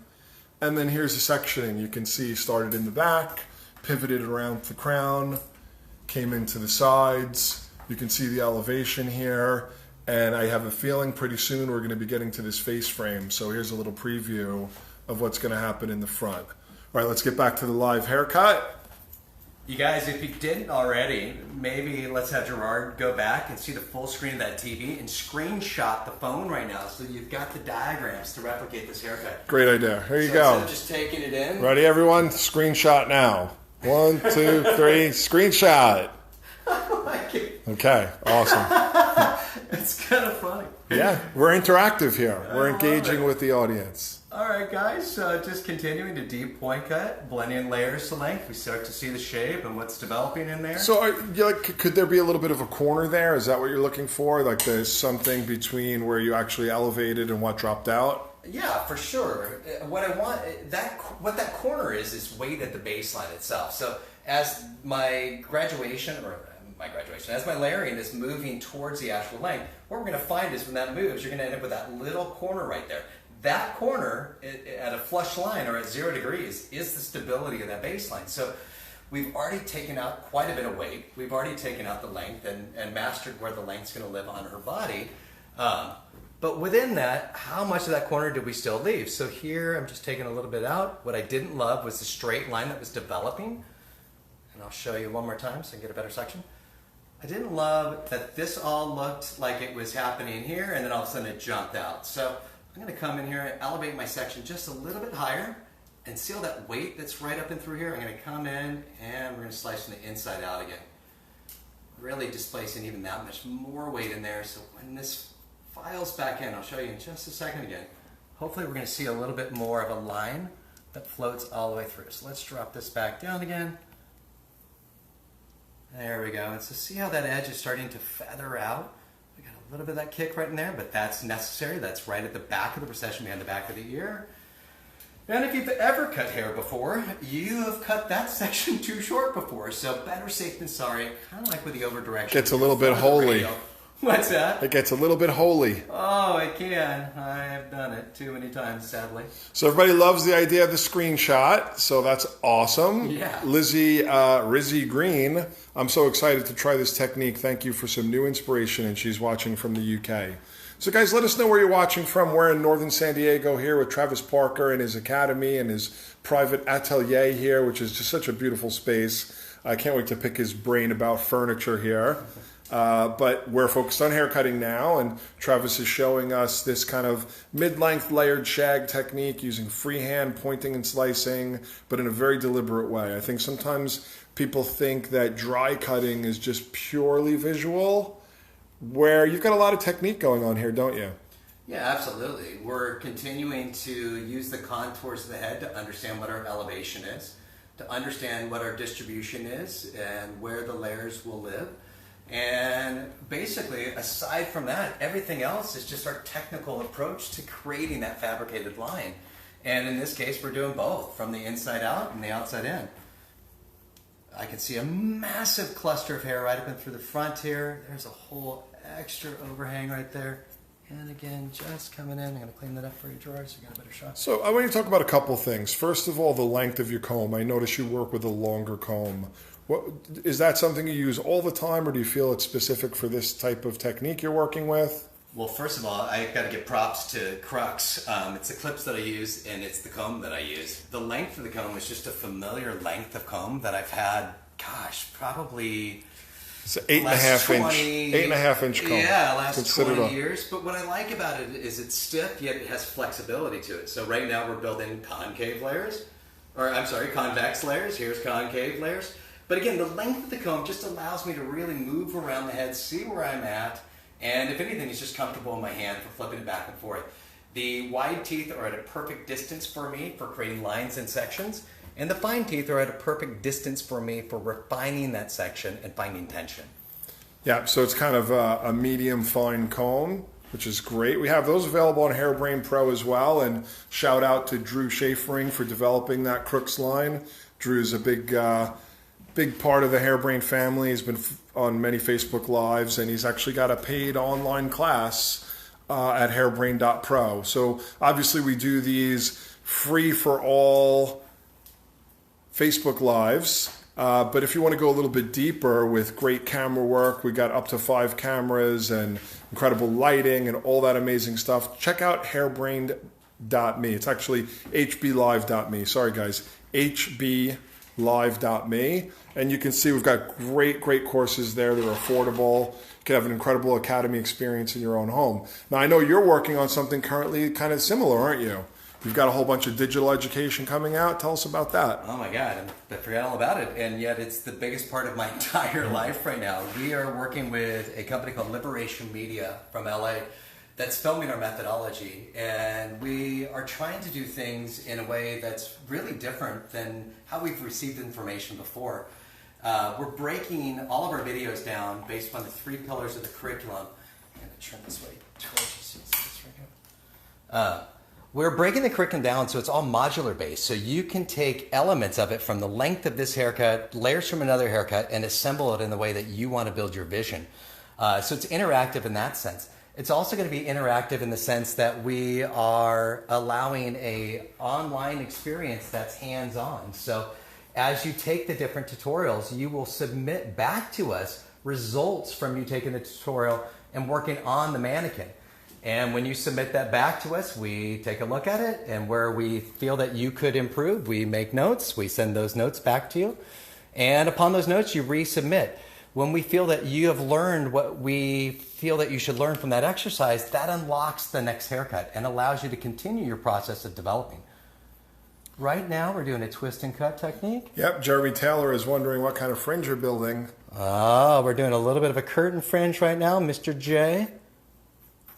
And then here's the sectioning. You can see started in the back, pivoted around the crown, came into the sides. You can see the elevation here. And I have a feeling pretty soon we're going to be getting to this face frame. So here's a little preview of what's going to happen in the front. All right, let's get back to the live haircut. You guys, if you didn't already, maybe let's have Gerard go back and see the full screen of that TV and screenshot the phone right now so you've got the diagrams to replicate this haircut. Great idea. Here you So go. instead of just taking it in. Ready, everyone? Screenshot now. 1, 2, 3, screenshot. Okay, awesome. It's kind of funny. Yeah, we're interactive here. We're engaging with the audience. All right, guys, just continuing to deep point cut, blending layers to length. We start to see the shape and what's developing in there. So, could there be a little bit of a corner there? Is that what you're looking for? Like there's something between where you actually elevated and what dropped out? Yeah, for sure. What I want, what that corner is weight at the baseline itself. So as my graduation, as my layering is moving towards the actual length, what we're going to find is when that moves, you're going to end up with that little corner right there. That corner at a flush line or at 0 degrees is the stability of that baseline. So we've already taken out quite a bit of weight. We've already taken out the length and mastered where the length's going to live on her body. But within that, how much of that corner did we still leave? So here I'm just taking a little bit out. What I didn't love was the straight line that was developing. And I'll show you one more time so I can get a better section. I didn't love that this all looked like it was happening here and then all of a sudden it jumped out. So I'm going to come in here and elevate my section just a little bit higher and see all that weight that's right up and through here. I'm going to come in and we're going to slice from the inside out again. Really displacing even that much more weight in there. So when this files back in, I'll show you in just a second again. Hopefully we're going to see a little bit more of a line that floats all the way through. So let's drop this back down again. There we go. And so see how that edge is starting to feather out? We got a little bit of that kick right in there, but that's necessary. That's right at the back of the procession behind the back of the ear. And if you've ever cut hair before, you have cut that section too short before. So better safe than sorry. Kind of like with the over direction. Gets a little bit holy. What's that? It gets a little bit holy. Oh, it can. I've done it too many times, sadly. So everybody loves the idea of the screenshot, so that's awesome. Yeah. Rizzy Green, I'm so excited to try this technique. Thank you for some new inspiration, and she's watching from the UK. So guys, let us know where you're watching from. We're in northern San Diego here with Travis Parker and his academy and his private atelier here, which is just such a beautiful space. I can't wait to pick his brain about furniture here. But we're focused on haircutting now, and Travis is showing us this kind of mid-length layered shag technique using freehand pointing and slicing, but in a very deliberate way. I think sometimes people think that dry cutting is just purely visual, where you've got a lot of technique going on here, don't you? Yeah, absolutely. We're continuing to use the contours of the head to understand what our elevation is, to understand what our distribution is, and where the layers will live. And basically, aside from that, everything else is just our technical approach to creating that fabricated line. And in this case, we're doing both, from the inside out and the outside in. I can see a massive cluster of hair right up and through the front here. There's a whole extra overhang right there. And again, just coming in. I'm going to clean that up for you, Gerard, so you get a better shot. So I want you to talk about a couple things. First of all, the length of your comb. I notice you work with a longer comb. Is that something you use all the time, or do you feel it's specific for this type of technique you're working with? Well, first of all, I've got to give props to Crux. It's the clips that I use, and it's the comb that I use. The length of the comb is just a familiar length of comb that I've had, gosh, probably... It's an 8.5 inch comb. Yeah, last 20 years. But what I like about it is it's stiff, yet it has flexibility to it. So right now we're building concave layers, or I'm sorry, convex layers. Here's concave layers. But again, the length of the comb just allows me to really move around the head, see where I'm at, and if anything, it's just comfortable in my hand for flipping it back and forth. The wide teeth are at a perfect distance for me for creating lines and sections, And the fine teeth are at a perfect distance for me for refining that section and finding tension. Yeah, so it's kind of a medium fine comb, which is great. We have those available on Hairbrained Pro as well. And shout out to Drew Schafering for developing that Crooks line. Drew's a big part of the Hairbrained family. He's been on many Facebook Lives, and he's actually got a paid online class at hairbrained.pro. So obviously we do these free for all Facebook Lives. But if you want to go a little bit deeper with great camera work, we got up to 5 cameras and incredible lighting and all that amazing stuff. Check out hairbrained.me. It's actually hblive.me. Sorry, guys. hblive.me. And you can see we've got great courses there. They're affordable. You can have an incredible academy experience in your own home. Now, I know you're working on something currently kind of similar, aren't you? You've got a whole bunch of digital education coming out. Tell us about that. Oh my God, I forgot all about it. And yet it's the biggest part of my entire life right now. We are working with a company called Liberation Media from LA that's filming our methodology. And we are trying to do things in a way that's really different than how we've received information before. We're breaking all of our videos down based on the 3 pillars of the curriculum. I'm going to turn this way towards you. See this right here? We're breaking the curriculum down so it's all modular based. So you can take elements of it from the length of this haircut, layers from another haircut, and assemble it in the way that you want to build your vision. So it's interactive in that sense. It's also going to be interactive in the sense that we are allowing a online experience that's hands-on. So as you take the different tutorials, you will submit back to us results from you taking the tutorial and working on the mannequin. And when you submit that back to us, we take a look at it, and where we feel that you could improve, we make notes, we send those notes back to you. And upon those notes, you resubmit. When we feel that you have learned what we feel that you should learn from that exercise, that unlocks the next haircut and allows you to continue your process of developing. Right now, we're doing a twist and cut technique. Yep, Jeremy Taylor is wondering what kind of fringe you're building. Oh, we're doing a little bit of a curtain fringe right now, Mr. J.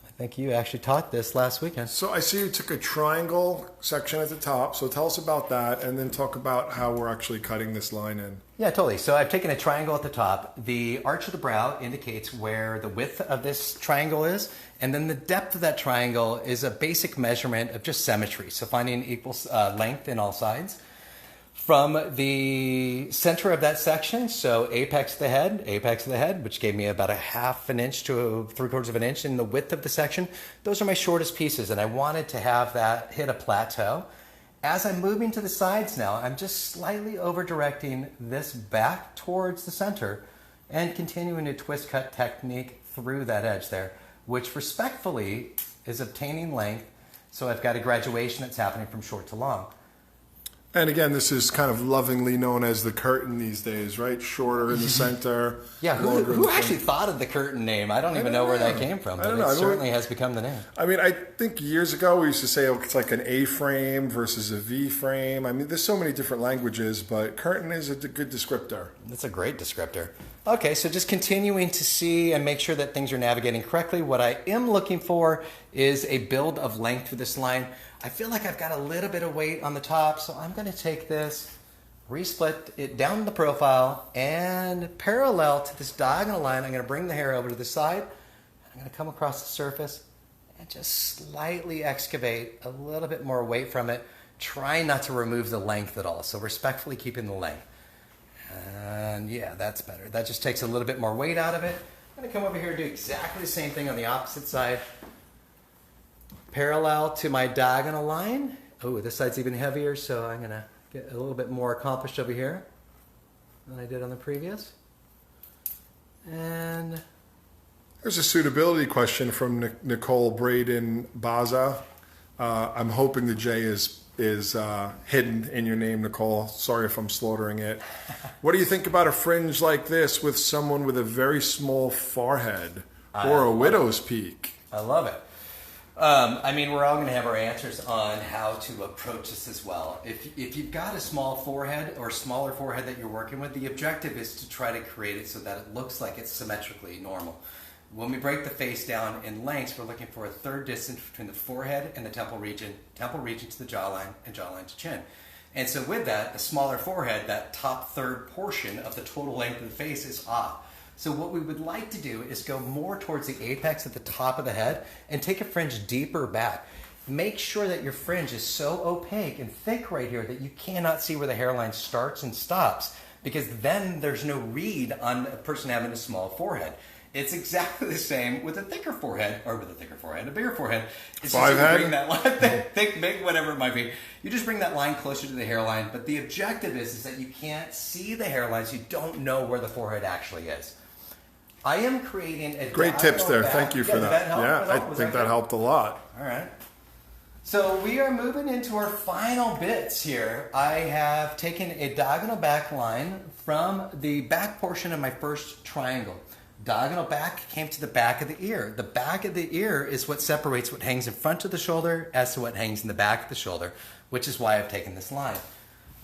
I think you actually taught this last weekend. So I see you took a triangle section at the top. So tell us about that, and then talk about how we're actually cutting this line in. Yeah, totally. So I've taken a triangle at the top. The arch of the brow indicates where the width of this triangle is, and then the depth of that triangle is a basic measurement of just symmetry. So finding equal length in all sides. From the center of that section, so apex of the head, which gave me about a 1/2 inch to 3/4 of an inch in the width of the section. Those are my shortest pieces, and I wanted to have that hit a plateau. As I'm moving to the sides now, I'm just slightly over-directing this back towards the center and continuing a twist cut technique through that edge there, which respectfully is obtaining length. So I've got a graduation that's happening from short to long. And again, this is kind of lovingly known as the curtain these days, right? Shorter in the center. Yeah, who actually thought of the curtain name? I don't even know where that came from, but it certainly has become the name. I mean, I think years ago we used to say it's like an A-frame versus a V-frame. I mean, there's so many different languages, but curtain is a good descriptor. That's a great descriptor. Okay, so just continuing to see and make sure that things are navigating correctly. What I am looking for is a build of length for this line. I feel like I've got a little bit of weight on the top, so I'm going to take this, resplit it down the profile, and parallel to this diagonal line, I'm going to bring the hair over to the side. I'm going to come across the surface and just slightly excavate a little bit more weight from it, trying not to remove the length at all, so respectfully keeping the length. And yeah, that's better. That just takes a little bit more weight out of it. I'm going to come over here and do exactly the same thing on the opposite side. Parallel to my diagonal line. Oh, this side's even heavier, so I'm going to get a little bit more accomplished over here than I did on the previous. And there's a suitability question from Nicole Braden Baza. I'm hoping the J is hidden in your name, Nicole. Sorry if I'm slaughtering it. What do you think about a fringe like this with someone with a very small forehead or a widow's peak? I love it. I mean, we're all going to have our answers on how to approach this as well. If you've got a small forehead or smaller forehead that you're working with, the objective is to try to create it so that it looks like it's symmetrically normal. When we break the face down in lengths, we're looking for a third distance between the forehead and the temple region to the jawline, and jawline to chin. And so with that, the smaller forehead, that top third portion of the total length of the face is off. So what we would like to do is go more towards the apex at the top of the head and take a fringe deeper back. Make sure that your fringe is so opaque and thick right here that you cannot see where the hairline starts and stops, because then there's no read on a person having a small forehead. It's exactly the same with a thicker forehead, or with a thicker forehead, a bigger forehead. It's just you bring that line, thick, big, whatever it might be. You just bring that line closer to the hairline, but the objective is that you can't see the hairline, so you don't know where the forehead actually is. I am creating a great tips there. back. Thank you for that. Yeah, I think that helped a lot. All right. So we are moving into our final bits here. I have taken a diagonal back line from the back portion of my first triangle. Diagonal back came to the back of the ear. The back of the ear is what separates what hangs in front of the shoulder as to what hangs in the back of the shoulder, which is why I've taken this line.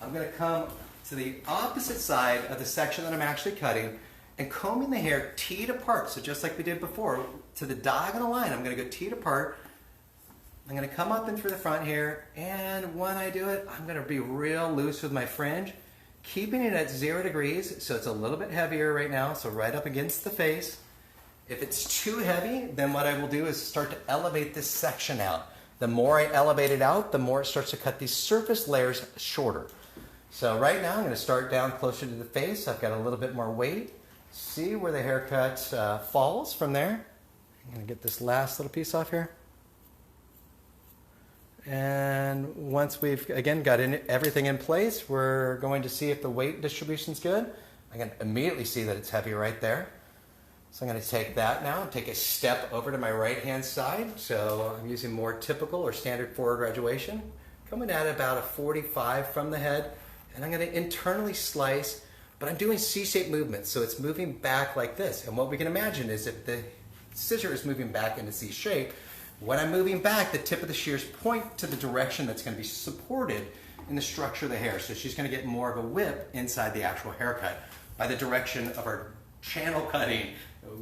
I'm going to come to the opposite side of the section that I'm actually cutting and combing the hair teed apart. So just like we did before, to the diagonal line, I'm going to go teed apart. I'm going to come up and through the front here, and when I do it, I'm going to be real loose with my fringe, keeping it at 0 degrees, so it's a little bit heavier right now, so right up against the face. If it's too heavy, then what I will do is start to elevate this section out. The more I elevate it out, the more it starts to cut these surface layers shorter. So right now, I'm going to start down closer to the face. I've got a little bit more weight. See where the haircut falls from there. I'm going to get this last little piece off here. And once we've, again, got everything in place, we're going to see if the weight distribution is good. I can immediately see that it's heavy right there. So I'm going to take that now and take a step over to my right-hand side. So I'm using more typical or standard forward graduation. Coming at about a 45 from the head. And I'm going to internally slice, but I'm doing C-shaped movements. So it's moving back like this. And what we can imagine is if the scissor is moving back into C-shape, when I'm moving back, the tip of the shears point to the direction that's going to be supported in the structure of the hair. So she's going to get more of a whip inside the actual haircut by the direction of our channel cutting,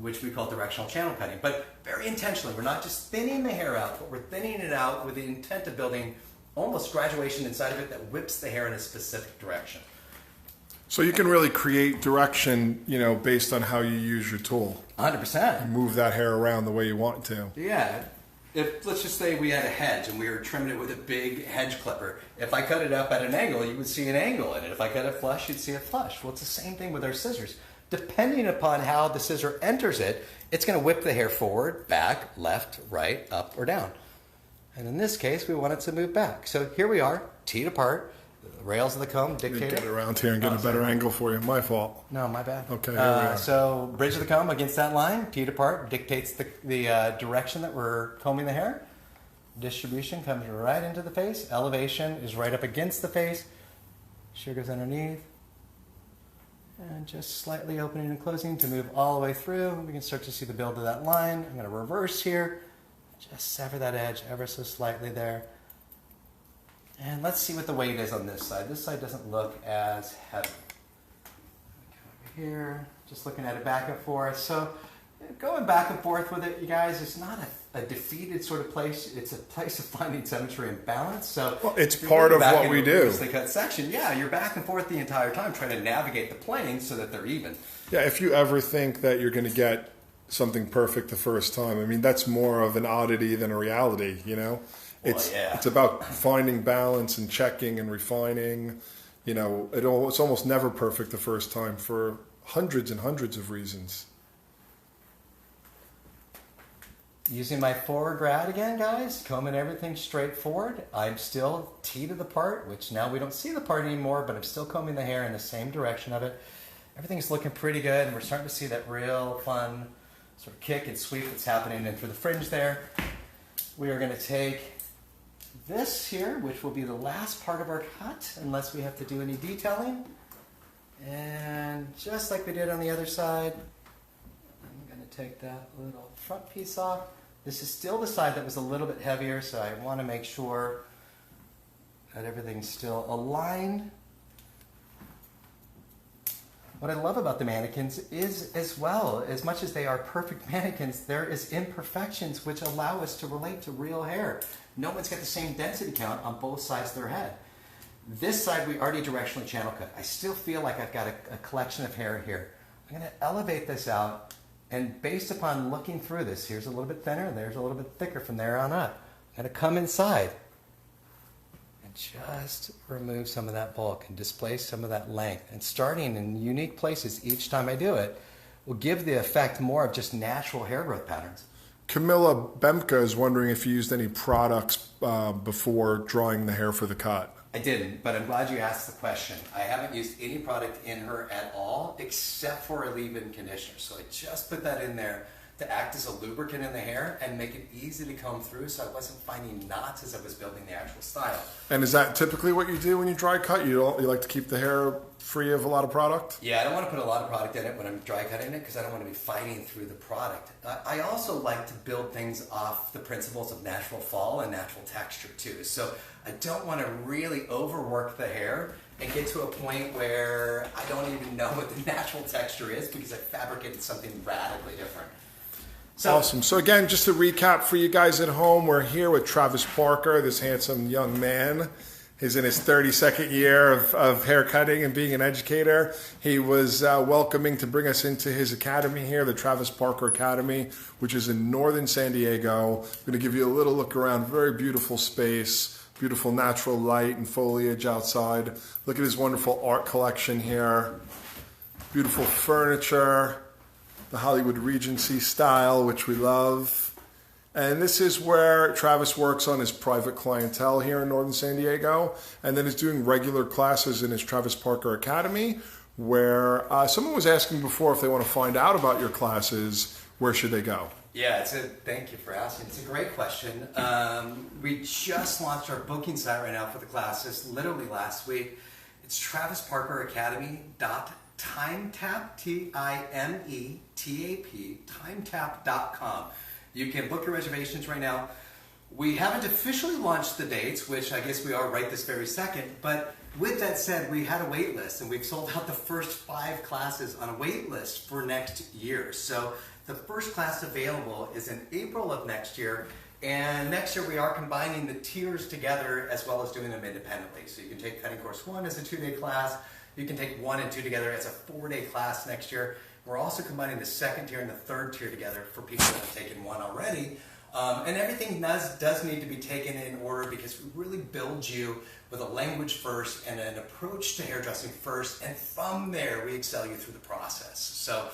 which we call directional channel cutting. But very intentionally, we're not just thinning the hair out, but we're thinning it out with the intent of building almost graduation inside of it that whips the hair in a specific direction. So you can really create direction, you know, based on how you use your tool. 100%. Move that hair around the way you want to. Yeah. If, let's just say we had a hedge and we were trimming it with a big hedge clipper. If I cut it up at an angle, you would see an angle in it. If I cut it flush, you'd see it flush. Well, it's the same thing with our scissors. Depending upon how the scissor enters it, it's going to whip the hair forward, back, left, right, up, or down. And in this case, we want it to move back. So here we are, teed apart. The rails of the comb dictate it. Get around here and get a better angle for you. My fault. No, my bad. Okay, here we are. So bridge of the comb against that line, teed apart, dictates the direction that we're combing the hair. Distribution comes right into the face. Elevation is right up against the face. Shear goes underneath. And just slightly opening and closing to move all the way through. We can start to see the build of that line. I'm going to reverse here. Just sever that edge ever so slightly there. And let's see what the weight is on this side. This side doesn't look as heavy. Come over here, just looking at it back and forth. So going back and forth with it, you guys, it's not a defeated sort of place. It's a place of finding symmetry and balance. So well, it's part of what we do. Cut section, yeah, you're back and forth the entire time trying to navigate the planes so that they're even. Yeah, if you ever think that you're going to get something perfect the first time, I mean, that's more of an oddity than a reality, you know? It's about finding balance and checking and refining. You know, it's almost never perfect the first time for hundreds and hundreds of reasons. Using my forward grad again, guys, combing everything straight forward. I'm still teed to the part, which now we don't see the part anymore, but I'm still combing the hair in the same direction of it. Everything's looking pretty good, and we're starting to see that real fun sort of kick and sweep that's happening in through the fringe there. We are going to take this here, which will be the last part of our cut, unless we have to do any detailing. And just like we did on the other side, I'm going to take that little front piece off. This is still the side that was a little bit heavier, so I want to make sure that everything's still aligned. What I love about the mannequins is, as well, as much as they are perfect mannequins, there is imperfections which allow us to relate to real hair. No one's got the same density count on both sides of their head. This side we already directionally channel cut. I still feel like I've got a collection of hair here. I'm going to elevate this out, and based upon looking through this, here's a little bit thinner, and there's a little bit thicker from there on up. I'm going to come inside and just remove some of that bulk and displace some of that length. And starting in unique places each time I do it will give the effect more of just natural hair growth patterns. Camilla Bemka is wondering if you used any products before drawing the hair for the cut. I didn't, but I'm glad you asked the question. I haven't used any product in her at all except for a leave-in conditioner. So I just put that in there to act as a lubricant in the hair and make it easy to comb through so I wasn't finding knots as I was building the actual style. And is that typically what you do when you dry cut? You like to keep the hair free of a lot of product? Yeah, I don't want to put a lot of product in it when I'm dry cutting it because I don't want to be fighting through the product. I also like to build things off the principles of natural fall and natural texture too. So I don't want to really overwork the hair and get to a point where I don't even know what the natural texture is because I fabricated something radically different. So, awesome. So again, just to recap for you guys at home, we're here with Travis Parker, this handsome young man. He's in his 32nd year of hair cutting and being an educator. He was welcoming to bring us into his academy here, the Travis Parker Academy, which is in northern San Diego. I'm going to give you a little look around. Very beautiful space, beautiful natural light and foliage outside. Look at his wonderful art collection here. Beautiful furniture. The Hollywood Regency style, which we love. And this is where Travis works on his private clientele here in northern San Diego, and then is doing regular classes in his Travis Parker Academy, where someone was asking before if they want to find out about your classes, where should they go? Yeah, thank you for asking. It's a great question. We just launched our booking site right now for the classes, literally last week. It's TravisParkerAcademy.timetap, T-I-M-E-T-A-P, timetap.com. You can book your reservations right now. We haven't officially launched the dates, which I guess we are right this very second, but with that said, we had a wait list and we've sold out the first 5 classes on a wait list for next year. So the first class available is in April of next year, and next year we are combining the tiers together as well as doing them independently. So you can take Cutting Course 1 as a 2-day class, you can take 1 and 2 together as a 4-day class next year. We're also combining the second tier and the third tier together for people that have taken 1 already. And everything does need to be taken in order because we really build you with a language first and an approach to hairdressing first, and from there we excel you through the process. So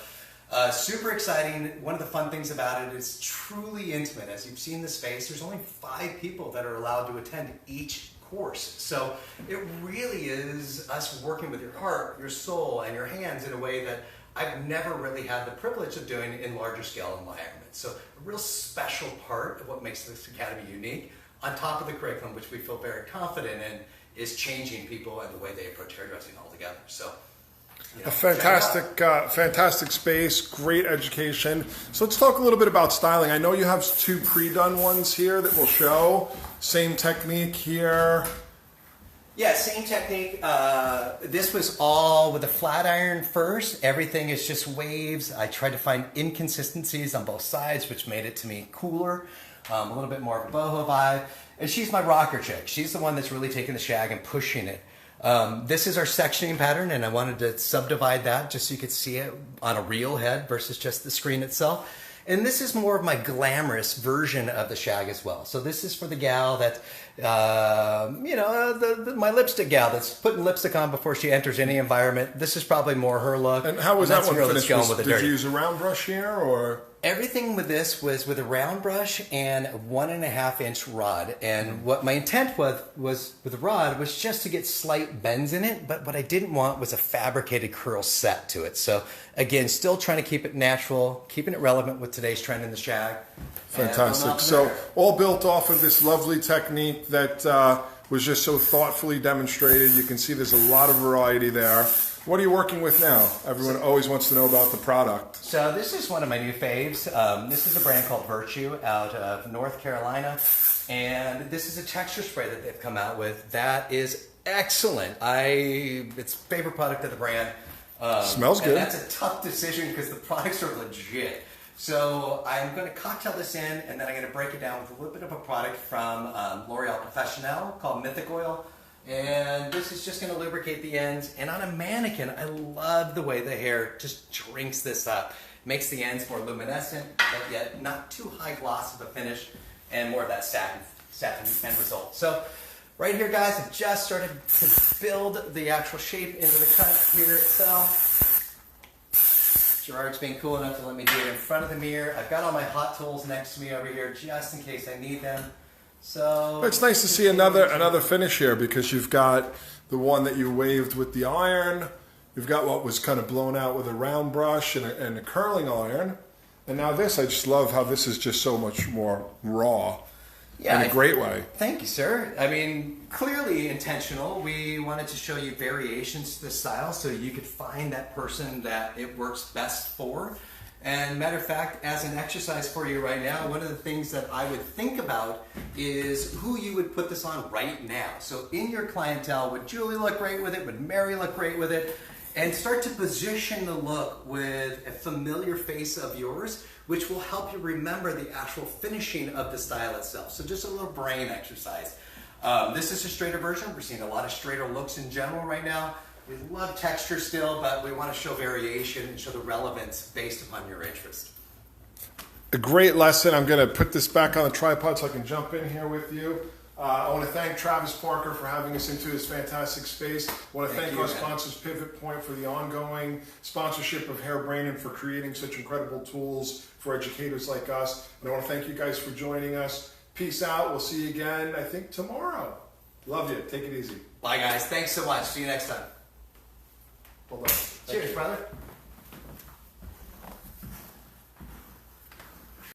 super exciting. One of the fun things about it is truly intimate. As you've seen the space, there's only 5 people that are allowed to attend each course. So it really is us working with your heart, your soul, and your hands in a way that I've never really had the privilege of doing in larger scale environments. So a real special part of what makes this academy unique, on top of the curriculum, which we feel very confident in, is changing people and the way they approach hairdressing altogether. So, you know, a fantastic space, great education. So let's talk a little bit about styling. I know you have 2 pre-done ones here that we'll show. Same technique here. Yeah, same technique. This was all with a flat iron first. Everything is just waves. I tried to find inconsistencies on both sides, which made it to me cooler, a little bit more of a boho vibe. And she's my rocker chick. She's the one that's really taking the shag and pushing it. This is our sectioning pattern, and I wanted to subdivide that just so you could see it on a real head versus just the screen itself. And this is more of my glamorous version of the shag as well. So this is for the gal that, my lipstick gal that's putting lipstick on before she enters any environment. This is probably more her look. And how was that one finished? Did you dirty. use a round brush here, or? Everything with this was with a round brush and a 1.5-inch rod. And what my intent was with the rod was just to get slight bends in it, but what I didn't want was a fabricated curl set to it. So again, still trying to keep it natural, keeping it relevant with today's trend in the shag. Fantastic. So all built off of this lovely technique that was just so thoughtfully demonstrated. You can see there's a lot of variety there. What are you working with now? Everyone always wants to know about the product. So this is one of my new faves. This is a brand called Virtue out of North Carolina. And this is a texture spray that they've come out with that is excellent. It's favorite product of the brand. Smells good. And that's a tough decision because the products are legit. So I'm going to cocktail this in, and then I'm going to break it down with a little bit of a product from L'Oreal Professionnel called Mythic Oil. And this is just going to lubricate the ends. And on a mannequin, I love the way the hair just drinks this up. Makes the ends more luminescent, but yet not too high gloss of a finish, and more of that satin end result. So right here, guys, I've just started to build the actual shape into the cut here itself. Gerard's being cool enough to let me do it in front of the mirror. I've got all my hot tools next to me over here just in case I need them. So it's nice to see another finish here, because you've got the one that you waved with the iron. You've got what was kind of blown out with a round brush and a curling iron. And now this, I just love how this is just so much more raw in a great way. Thank you, sir. I mean, clearly intentional. We wanted to show you variations to the style so you could find that person that it works best for. And matter of fact, as an exercise for you right now, one of the things that I would think about is who you would put this on right now. So in your clientele, would Julie look great with it? Would Mary look great with it? And start to position the look with a familiar face of yours, which will help you remember the actual finishing of the style itself. So just a little brain exercise. This is a straighter version. We're seeing a lot of straighter looks in general right now. We love texture still, but we want to show variation and show the relevance based upon your interest. A great lesson. I'm going to put this back on the tripod so I can jump in here with you. I want to thank Travis Parker for having us into this fantastic space. I want to thank our sponsors, Pivot Point, for the ongoing sponsorship of Hairbrained and for creating such incredible tools for educators like us. And I want to thank you guys for joining us. Peace out. We'll see you again, I think, tomorrow. Love you. Take it easy. Bye, guys. Thanks so much. See you next time. Well done. Cheers, brother.